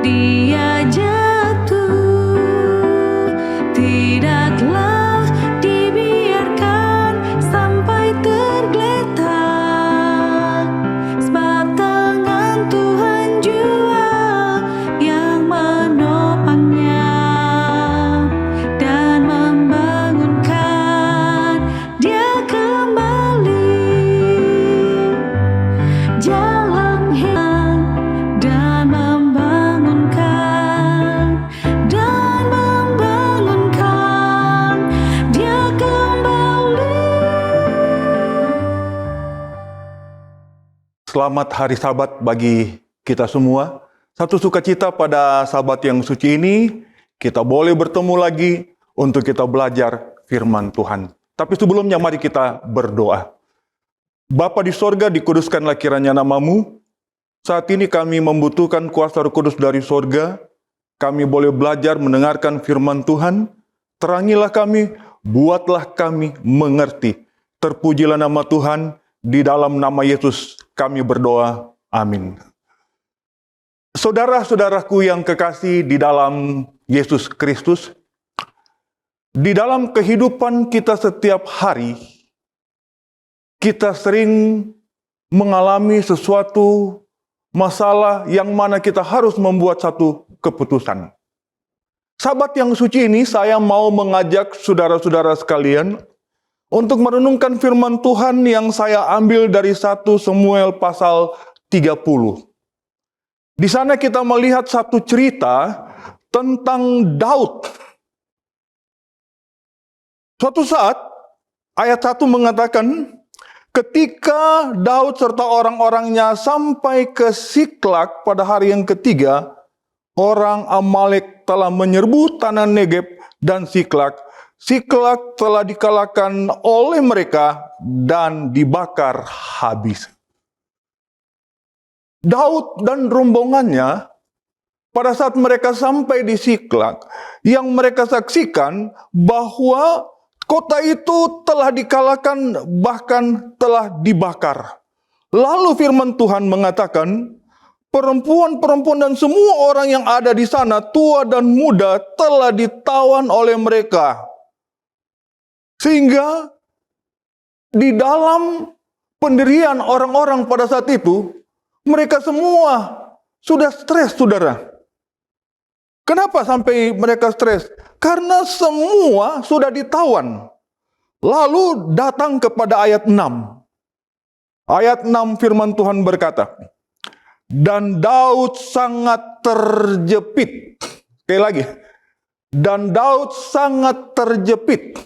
dia jatuh, tidaklah dibiarkan sampai tergeletak, sebab tangan Tuhan jua yang menopangnya dan membangunkan dia kembali. Jalan hilang dan membangunkan dia kembali. Selamat hari Sabat bagi kita semua. Satu sukacita pada Sabat yang suci ini, kita boleh bertemu lagi untuk kita belajar firman Tuhan. Tapi sebelumnya mari kita berdoa. Bapa di sorga, dikuduskanlah kiranya nama-Mu. Saat ini kami membutuhkan kuasa Roh Kudus dari sorga. Kami boleh belajar mendengarkan firman Tuhan. Terangilah kami, buatlah kami mengerti. Terpujilah nama Tuhan, di dalam nama Yesus kami berdoa. Amin. Saudara-saudaraku yang kekasih di dalam Yesus Kristus, di dalam kehidupan kita setiap hari, kita sering mengalami sesuatu masalah yang mana kita harus membuat satu keputusan. Sabat yang suci ini saya mau mengajak saudara-saudara sekalian untuk merenungkan firman Tuhan yang saya ambil dari 1 Samuel pasal 30. Di sana kita melihat satu cerita tentang Daud. Suatu saat ayat 1 mengatakan, ketika Daud serta orang-orangnya sampai ke Siklak pada hari yang ketiga, orang Amalek telah menyerbu tanah Negeb dan Siklak. Siklak telah dikalahkan oleh mereka dan dibakar habis. Daud dan rombongannya pada saat mereka sampai di Siklak, yang mereka saksikan bahwa kota itu telah dikalahkan, bahkan telah dibakar. Lalu firman Tuhan mengatakan, perempuan-perempuan dan semua orang yang ada di sana, tua dan muda, telah ditawan oleh mereka. Sehingga di dalam pendirian orang-orang pada saat itu, mereka semua sudah stres, saudara. Kenapa sampai mereka stres? Karena semua sudah ditawan. Lalu datang kepada ayat 6. Ayat 6 firman Tuhan berkata, dan Daud sangat terjepit. Sekali lagi. Dan Daud sangat terjepit.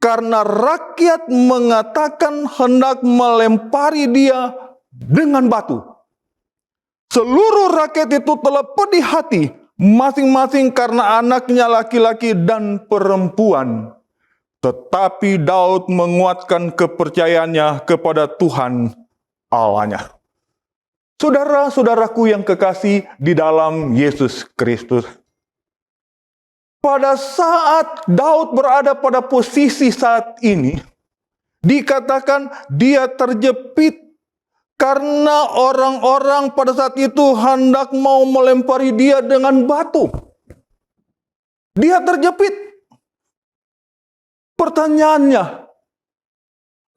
Karena rakyat mengatakan hendak melempari dia dengan batu. Seluruh rakyat itu telah pedih hati, masing-masing karena anaknya laki-laki dan perempuan. Tetapi Daud menguatkan kepercayaannya kepada Tuhan Allahnya. Saudara-saudaraku yang kekasih di dalam Yesus Kristus. Pada saat Daud berada pada posisi saat ini, dikatakan dia terjepit karena orang-orang pada saat itu hendak mau melempari dia dengan batu. Dia terjepit. Pertanyaannya,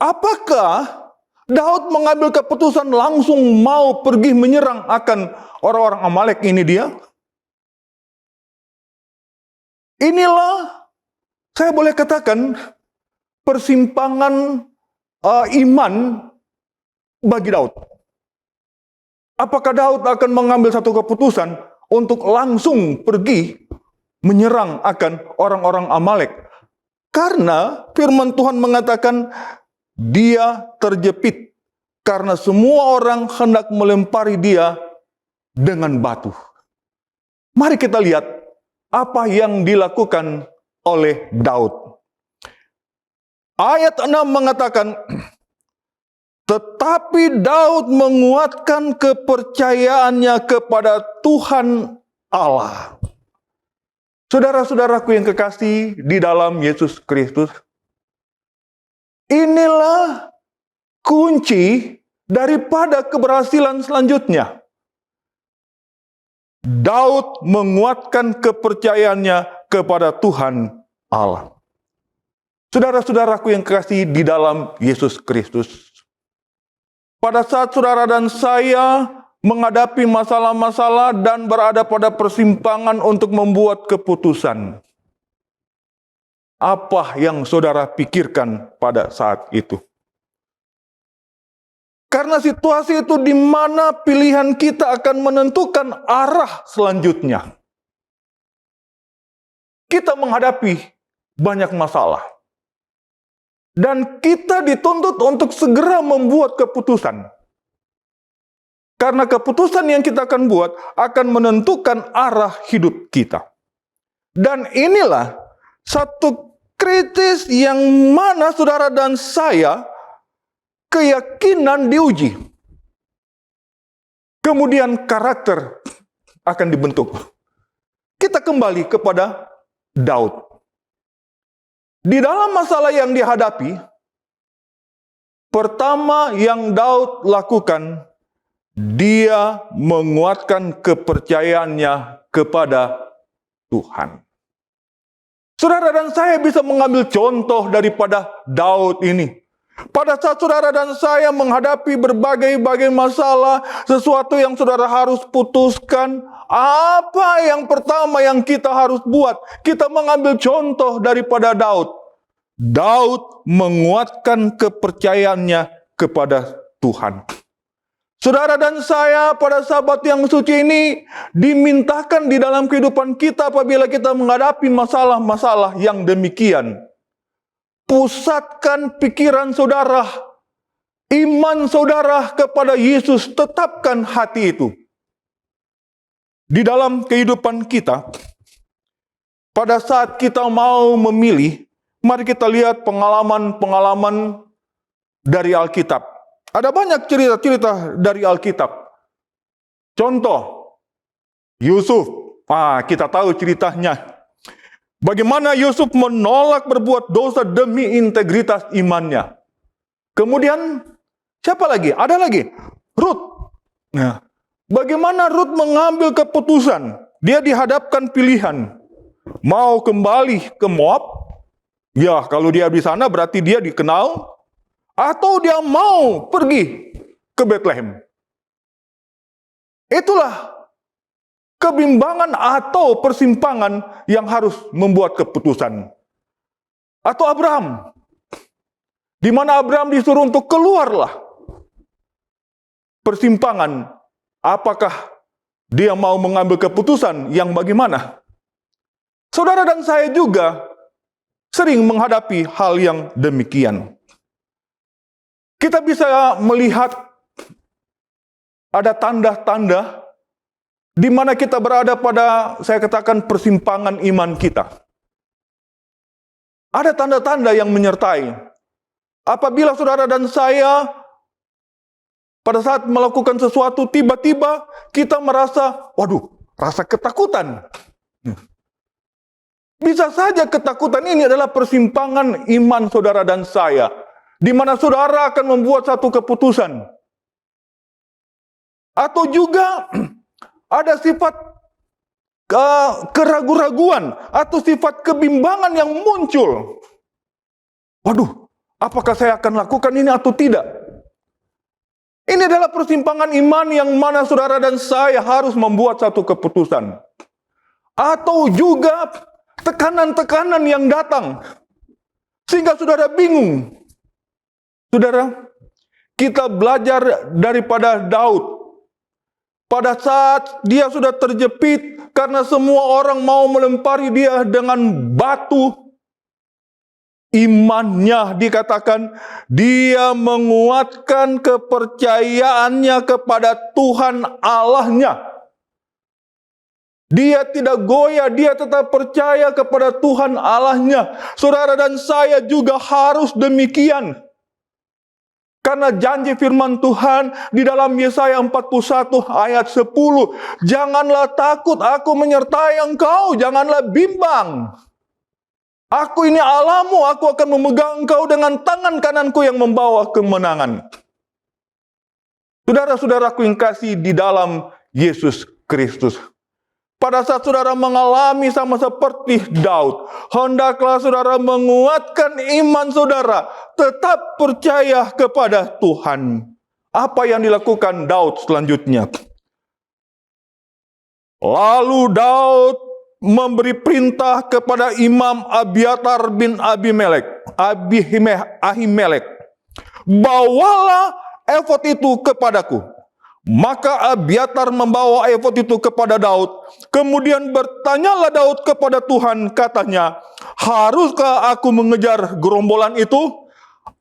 apakah Daud mengambil keputusan langsung mau pergi menyerang akan orang-orang Amalek ini dia? Inilah, saya boleh katakan, persimpangan iman bagi Daud. Apakah Daud akan mengambil satu keputusan untuk langsung pergi menyerang akan orang-orang Amalek? Karena firman Tuhan mengatakan dia terjepit karena semua orang hendak melempari dia dengan batu. Mari kita lihat apa yang dilakukan oleh Daud. Ayat 6 mengatakan, tetapi Daud menguatkan kepercayaannya kepada Tuhan Allah. Saudara-saudaraku yang kekasih di dalam Yesus Kristus, inilah kunci daripada keberhasilan selanjutnya. Daud menguatkan kepercayaannya kepada Tuhan Allah. Saudara-saudaraku yang kekasih di dalam Yesus Kristus, pada saat saudara dan saya menghadapi masalah-masalah dan berada pada persimpangan untuk membuat keputusan, apa yang saudara pikirkan pada saat itu? Karena situasi itu di mana pilihan kita akan menentukan arah selanjutnya. Kita menghadapi banyak masalah. Dan kita dituntut untuk segera membuat keputusan. Karena keputusan yang kita akan buat akan menentukan arah hidup kita. Dan inilah satu kritis yang mana saudara dan saya keyakinan diuji. Kemudian karakter akan dibentuk. Kita kembali kepada Daud. Di dalam masalah yang dihadapi, pertama yang Daud lakukan, dia menguatkan kepercayaannya kepada Tuhan. Saudara dan saya bisa mengambil contoh daripada Daud ini. Pada saat saudara dan saya menghadapi berbagai masalah, sesuatu yang saudara harus putuskan, apa yang pertama yang kita harus buat? Kita mengambil contoh daripada Daud. Daud menguatkan kepercayaannya kepada Tuhan. Saudara dan saya pada sahabat yang suci ini dimintakan di dalam kehidupan kita apabila kita menghadapi masalah-masalah yang demikian. pusatkan pikiran saudara, iman saudara kepada Yesus, tetapkan hati itu. Di dalam kehidupan kita, pada saat kita mau memilih, mari kita lihat pengalaman-pengalaman dari Alkitab. Ada banyak cerita-cerita dari Alkitab. Contoh, Yusuf. Kita tahu ceritanya. Bagaimana Yusuf menolak berbuat dosa demi integritas imannya. Kemudian, siapa lagi? Ada lagi, Rut. Nah, bagaimana Rut mengambil keputusan? Dia dihadapkan pilihan. Mau kembali ke Moab? Ya, kalau dia di sana berarti dia dikenal. Atau dia mau pergi ke Bethlehem. Itulah kebimbangan atau persimpangan yang harus membuat keputusan. Atau Abraham, di mana Abraham disuruh untuk keluarlah. Persimpangan, apakah dia mau mengambil keputusan yang bagaimana? Saudara dan saya juga sering menghadapi hal yang demikian. Kita bisa melihat ada tanda-tanda di mana kita berada pada, saya katakan, persimpangan iman kita. Ada tanda-tanda yang menyertai. Apabila saudara dan saya pada saat melakukan sesuatu, tiba-tiba kita merasa, rasa ketakutan. Bisa saja ketakutan ini adalah persimpangan iman saudara dan saya, di mana saudara akan membuat satu keputusan. Atau juga ada sifat keraguan-raguan atau sifat kebimbangan yang muncul. Apakah saya akan lakukan ini atau tidak? Ini adalah persimpangan iman yang mana saudara dan saya harus membuat satu keputusan. Atau juga tekanan-tekanan yang datang sehingga saudara bingung. Saudara, kita belajar daripada Daud. Pada saat dia sudah terjepit karena semua orang mau melempari dia dengan batu, imannya dikatakan dia menguatkan kepercayaannya kepada Tuhan Allahnya. Dia tidak goyah, dia tetap percaya kepada Tuhan Allahnya. Saudara dan saya juga harus demikian. Karena janji firman Tuhan di dalam Yesaya 41 ayat 10. Janganlah takut, aku menyertai engkau. Janganlah bimbang. Aku ini Allahmu, aku akan memegang engkau dengan tangan kananku yang membawa kemenangan. Saudara-saudaraku yang kasih di dalam Yesus Kristus. Pada saat saudara mengalami sama seperti Daud, hendaklah saudara menguatkan iman saudara, tetap percaya kepada Tuhan. Apa yang dilakukan Daud selanjutnya? Lalu Daud memberi perintah kepada Imam Abiatar bin Ahimelek, bawalah efod itu kepadaku. Maka Abiatar membawa efod itu kepada Daud. Kemudian bertanyalah Daud kepada Tuhan, katanya, haruskah aku mengejar gerombolan itu?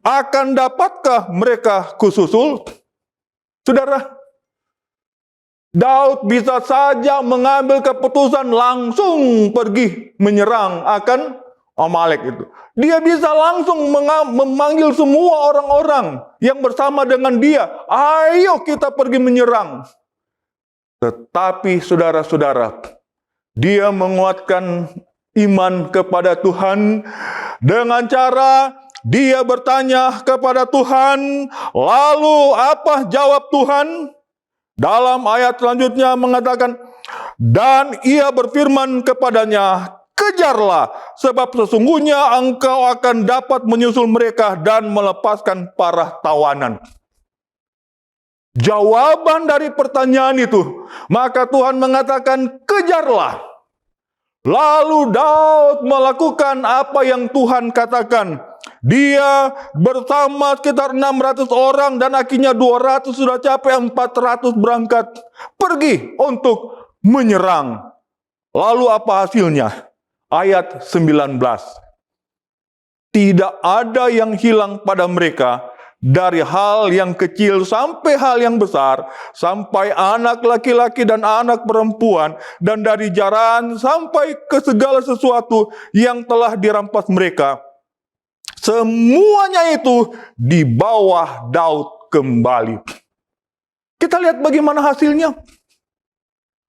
Akan dapatkah mereka kususul? Saudara, Daud bisa saja mengambil keputusan langsung pergi menyerang akan Amalek itu. Dia bisa langsung memanggil semua orang-orang yang bersama dengan dia. Ayo kita pergi menyerang. Tetapi saudara-saudara, dia menguatkan iman kepada Tuhan dengan cara dia bertanya kepada Tuhan. Lalu apa jawab Tuhan? Dalam ayat selanjutnya mengatakan, dan ia berfirman kepadanya, kejarlah, sebab sesungguhnya engkau akan dapat menyusul mereka dan melepaskan para tawanan. Jawaban dari pertanyaan itu, maka Tuhan mengatakan, kejarlah. Lalu Daud melakukan apa yang Tuhan katakan. Dia bersama sekitar 600 orang dan akhirnya 200 sudah capek, 400 berangkat pergi untuk menyerang. Lalu apa hasilnya? Ayat 19. tidak ada yang hilang pada mereka, dari hal yang kecil sampai hal yang besar, sampai anak laki-laki dan anak perempuan, dan dari jaran sampai ke segala sesuatu yang telah dirampas mereka. Semuanya itu di bawah Daud kembali. Kita lihat bagaimana hasilnya.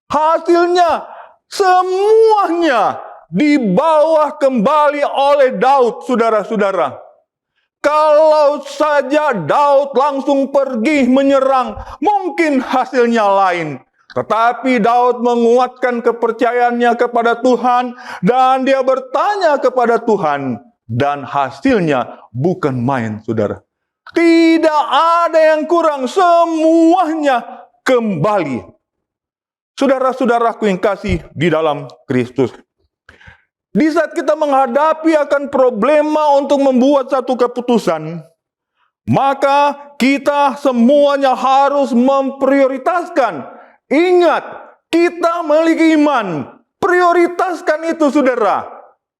Hasilnya semuanya dibawa kembali oleh Daud, saudara-saudara. Kalau saja Daud langsung pergi menyerang, mungkin hasilnya lain. Tetapi Daud menguatkan kepercayaannya kepada Tuhan, dan dia bertanya kepada Tuhan. Dan hasilnya bukan main, saudara. Tidak ada yang kurang, semuanya kembali. Saudara-saudaraku yang kasih di dalam Kristus. Di saat kita menghadapi akan problema untuk membuat satu keputusan, maka kita semuanya harus memprioritaskan. Ingat, kita memiliki iman. Prioritaskan itu, saudara.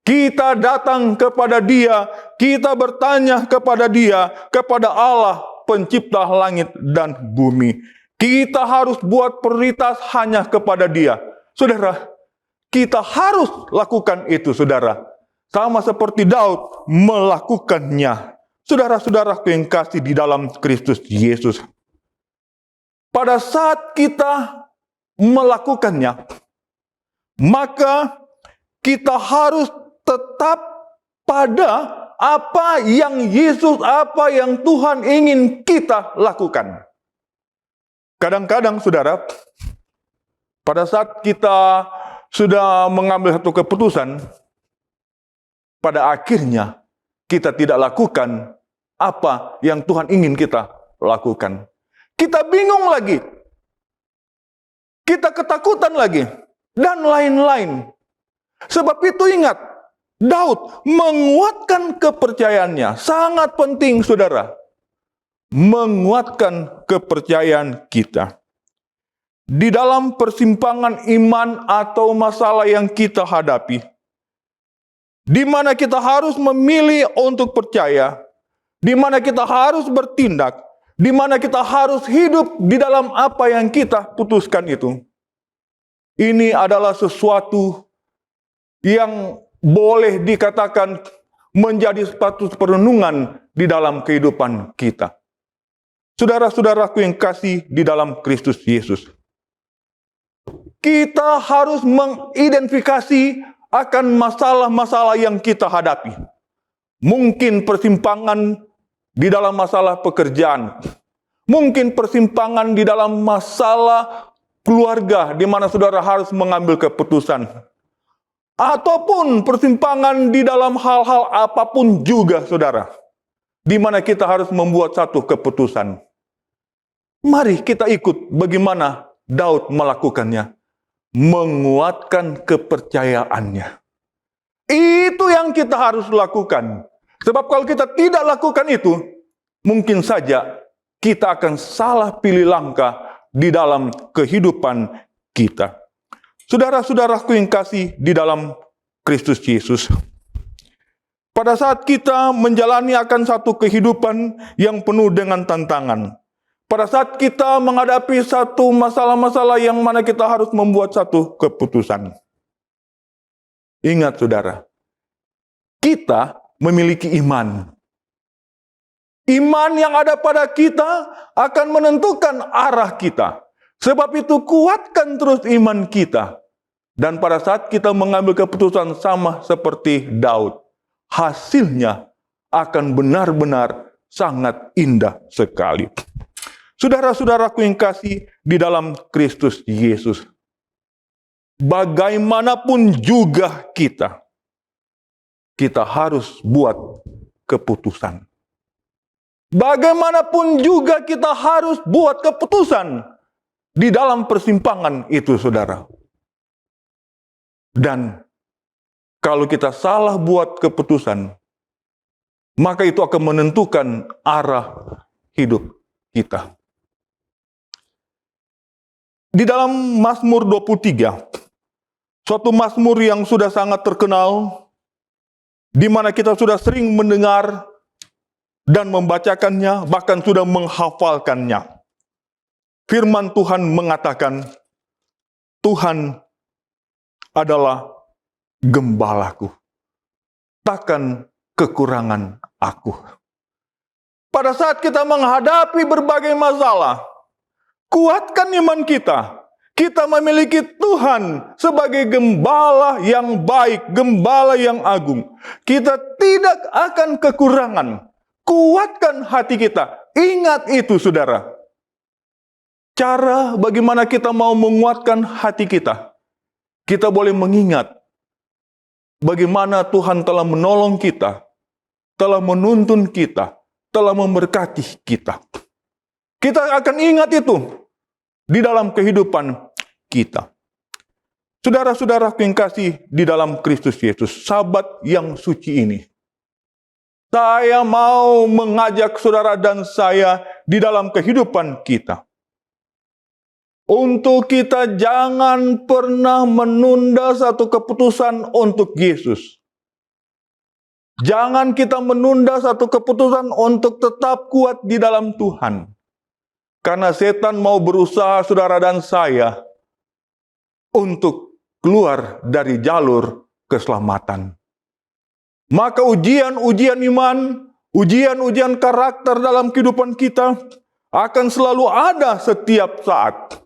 Kita datang kepada Dia, kita bertanya kepada Dia, kepada Allah, pencipta langit dan bumi. Kita harus buat prioritas hanya kepada Dia. Saudara, kita harus lakukan itu, saudara. Sama seperti Daud melakukannya. Saudara-saudaraku yang kasih di dalam Kristus Yesus. Pada saat kita melakukannya, maka kita harus tetap pada apa yang Yesus, apa yang Tuhan ingin kita lakukan. Kadang-kadang, saudara, pada saat kita sudah mengambil satu keputusan, pada akhirnya kita tidak lakukan apa yang Tuhan ingin kita lakukan. Kita bingung lagi, kita ketakutan lagi, dan lain-lain. Sebab itu ingat, Daud menguatkan kepercayaannya. Sangat penting, saudara. Menguatkan kepercayaan kita. Di dalam persimpangan iman atau masalah yang kita hadapi, di mana kita harus memilih untuk percaya, di mana kita harus bertindak, di mana kita harus hidup di dalam apa yang kita putuskan itu. Ini adalah sesuatu yang boleh dikatakan menjadi status perenungan di dalam kehidupan kita. Saudara-saudaraku yang kasih di dalam Kristus Yesus. Kita harus mengidentifikasi akan masalah-masalah yang kita hadapi. Mungkin persimpangan di dalam masalah pekerjaan. Mungkin persimpangan di dalam masalah keluarga, di mana saudara harus mengambil keputusan. Ataupun persimpangan di dalam hal-hal apapun juga, saudara. Di mana kita harus membuat satu keputusan. Mari kita ikut bagaimana Daud melakukannya. Menguatkan kepercayaannya. Itu yang kita harus lakukan. Sebab kalau kita tidak lakukan itu, mungkin saja kita akan salah pilih langkah di dalam kehidupan kita. Saudara-saudaraku yang kasih di dalam Kristus Yesus. Pada saat kita menjalani akan satu kehidupan yang penuh dengan tantangan. Pada saat kita menghadapi satu masalah-masalah yang mana kita harus membuat satu keputusan. Ingat, saudara, kita memiliki iman. Iman yang ada pada kita akan menentukan arah kita. Sebab itu kuatkan terus iman kita. Dan pada saat kita mengambil keputusan sama seperti Daud, hasilnya akan benar-benar sangat indah sekali. Saudara-saudaraku yang kasih di dalam Kristus Yesus. Bagaimanapun juga kita harus buat keputusan. Bagaimanapun juga kita harus buat keputusan di dalam persimpangan itu, saudara. Dan kalau kita salah buat keputusan, maka itu akan menentukan arah hidup kita. Di dalam Mazmur 23, suatu Mazmur yang sudah sangat terkenal, di mana kita sudah sering mendengar dan membacakannya, bahkan sudah menghafalkannya. Firman Tuhan mengatakan, Tuhan adalah gembalaku, takkan kekurangan aku. Pada saat kita menghadapi berbagai masalah, kuatkan iman kita. Kita memiliki Tuhan sebagai gembala yang baik, gembala yang agung. Kita tidak akan kekurangan. Kuatkan hati kita. Ingat itu, saudara. Cara bagaimana kita mau menguatkan hati kita. Kita boleh mengingat bagaimana Tuhan telah menolong kita, telah menuntun kita, telah memberkati kita. Kita akan ingat itu di dalam kehidupan kita. Saudara-saudaraku yang kasih di dalam Kristus Yesus, sahabat yang suci ini, saya mau mengajak saudara dan saya di dalam kehidupan kita, untuk kita jangan pernah menunda satu keputusan untuk Yesus. Jangan kita menunda satu keputusan untuk tetap kuat di dalam Tuhan. Karena setan mau berusaha saudara dan saya untuk keluar dari jalur keselamatan. Maka ujian-ujian iman, ujian-ujian karakter dalam kehidupan kita akan selalu ada setiap saat.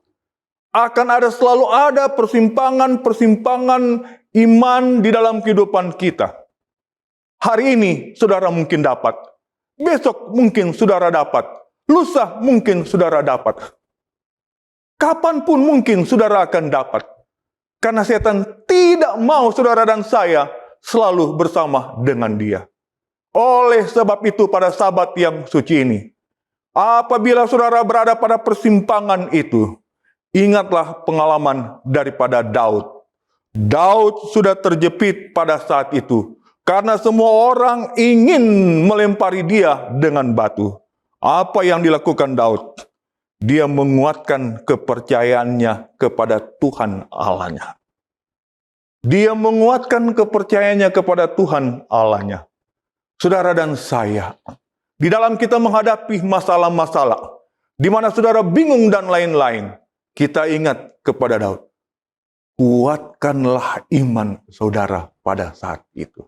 Selalu ada persimpangan-persimpangan iman di dalam kehidupan kita. Hari ini saudara mungkin dapat, besok mungkin saudara dapat, lusa mungkin saudara dapat. Kapanpun mungkin saudara akan dapat. Karena setan tidak mau saudara dan saya selalu bersama dengan dia. Oleh sebab itu pada sahabat yang suci ini, apabila saudara berada pada persimpangan itu, ingatlah pengalaman daripada Daud. Daud sudah terjepit pada saat itu. Karena semua orang ingin melempari dia dengan batu. Apa yang dilakukan Daud? Dia menguatkan kepercayaannya kepada Tuhan Allahnya. Dia menguatkan kepercayaannya kepada Tuhan Allahnya. Saudara dan saya, di dalam kita menghadapi masalah-masalah, di mana saudara bingung dan lain-lain, kita ingat kepada Daud. Kuatkanlah iman saudara pada saat itu.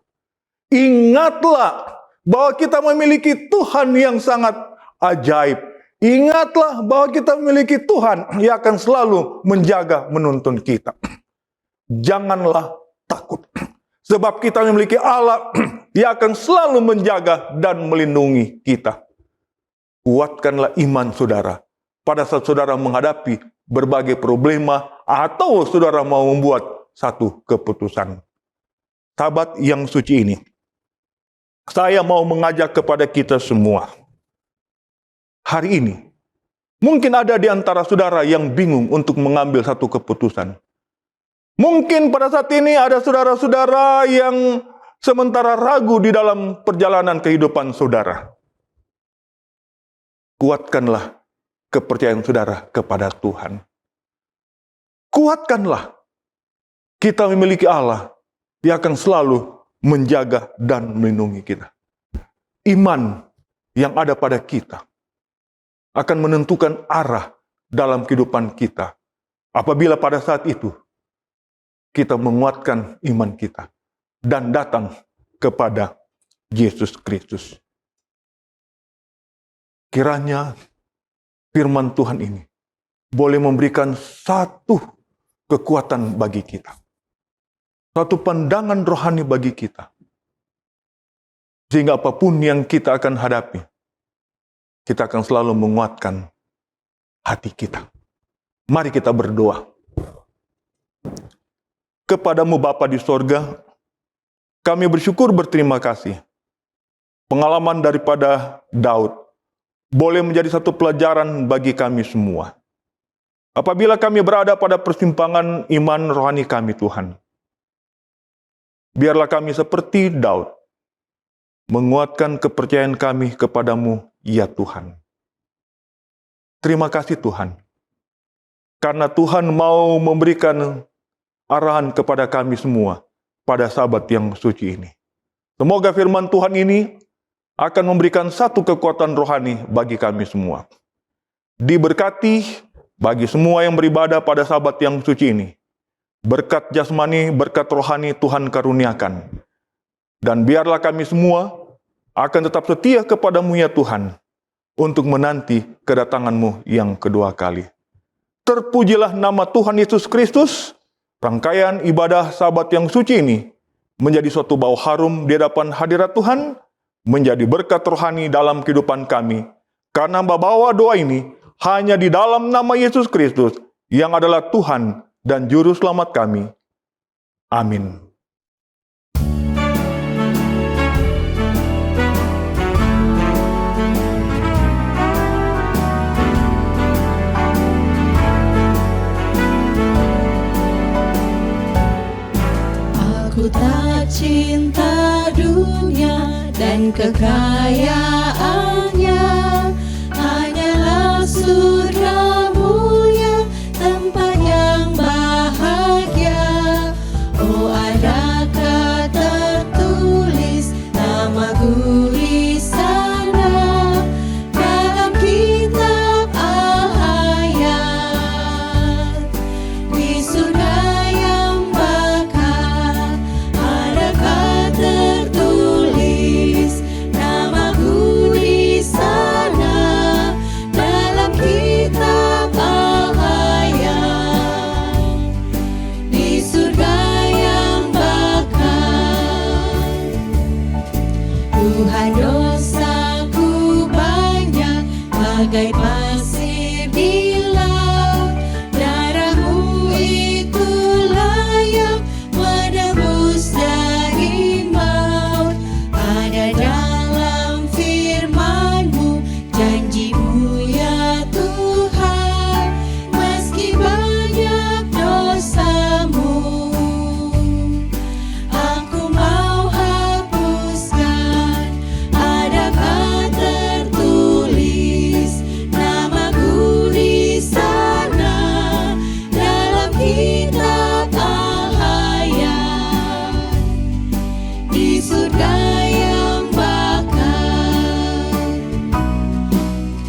Ingatlah bahwa kita memiliki Tuhan yang sangat ajaib. Ingatlah bahwa kita memiliki Tuhan yang akan selalu menjaga, menuntun kita. Janganlah takut. Sebab kita memiliki Allah yang akan selalu menjaga dan melindungi kita. Kuatkanlah iman saudara. Pada saat saudara menghadapi berbagai problema atau saudara mau membuat satu keputusan. Sahabat yang suci ini, saya mau mengajak kepada kita semua. Hari ini, mungkin ada di antara saudara yang bingung untuk mengambil satu keputusan. Mungkin pada saat ini ada saudara-saudara yang sementara ragu di dalam perjalanan kehidupan saudara. Kuatkanlah kepercayaan saudara kepada Tuhan. Kuatkanlah. Kita memiliki Allah yang akan selalu menjaga dan melindungi kita. Iman yang ada pada kita akan menentukan arah dalam kehidupan kita. Apabila pada saat itu kita menguatkan iman kita dan datang kepada Yesus Kristus. Kiranya firman Tuhan ini boleh memberikan satu kekuatan bagi kita. Satu pandangan rohani bagi kita. Sehingga apapun yang kita akan hadapi, kita akan selalu menguatkan hati kita. Mari kita berdoa. Kepadamu Bapa di sorga, kami bersyukur berterima kasih. Pengalaman daripada Daud boleh menjadi satu pelajaran bagi kami semua. Apabila kami berada pada persimpangan iman rohani kami Tuhan, biarlah kami seperti Daud, menguatkan kepercayaan kami kepadamu, ya Tuhan. Terima kasih Tuhan, karena Tuhan mau memberikan arahan kepada kami semua pada sahabat yang suci ini. Semoga firman Tuhan ini akan memberikan satu kekuatan rohani bagi kami semua. Diberkati bagi semua yang beribadah pada Sabat yang suci ini. Berkat jasmani, berkat rohani Tuhan karuniakan. Dan biarlah kami semua akan tetap setia kepadamu ya Tuhan, untuk menanti kedatangan-Mu yang kedua kali. Terpujilah nama Tuhan Yesus Kristus. Rangkaian ibadah Sabat yang suci ini menjadi suatu bau harum di hadapan hadirat Tuhan, menjadi berkat rohani dalam kehidupan kami. Karena membawa doa ini hanya di dalam nama Yesus Kristus yang adalah Tuhan dan Juru Selamat kami. Amin. Aku tak cinta dunia dan kekayaannya, hanyalah surgamu yang tempat yang bahagia. Oh, adakah tertulis namaku di sana dalam kitab Al-Hayat di surga yang bakal? Adakah tertulis namaku di sana dalam kitab Al-Hayat di surga yang bakal? Tuhan, dosaku banyak bagai pasir di laut, darah-Mu itulah yang menebus dari maut. Ada dalam firman-Mu, janji-Mu ya Tuhan, meski banyak dosamu, aku mau hapuskan. Adakah tertulis namaku di sana dalam kitab Al-Hayat di surga yang bakal?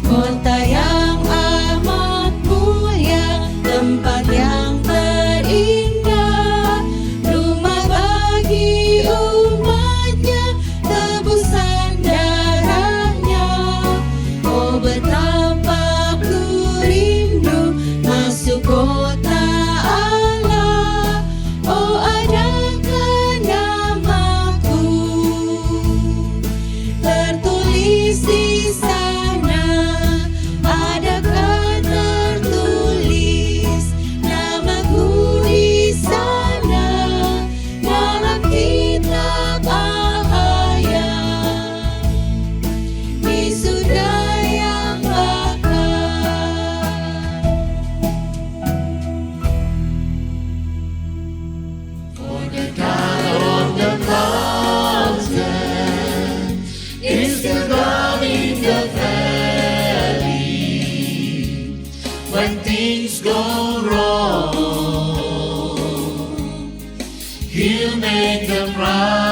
Kota yang amat mulia, tempat yang terindah, rumah bagi umatnya, tebusan darahnya. Oh, betapa ku rindu masuk kota Allah. Oh, adakah namaku tertulis di sana? Adakah tertulis namaku di sana dalam kitab Al-Hayat di surga yang bakal? For the God of the mountain is the God in the valley. When things go wrong, He'll make them right.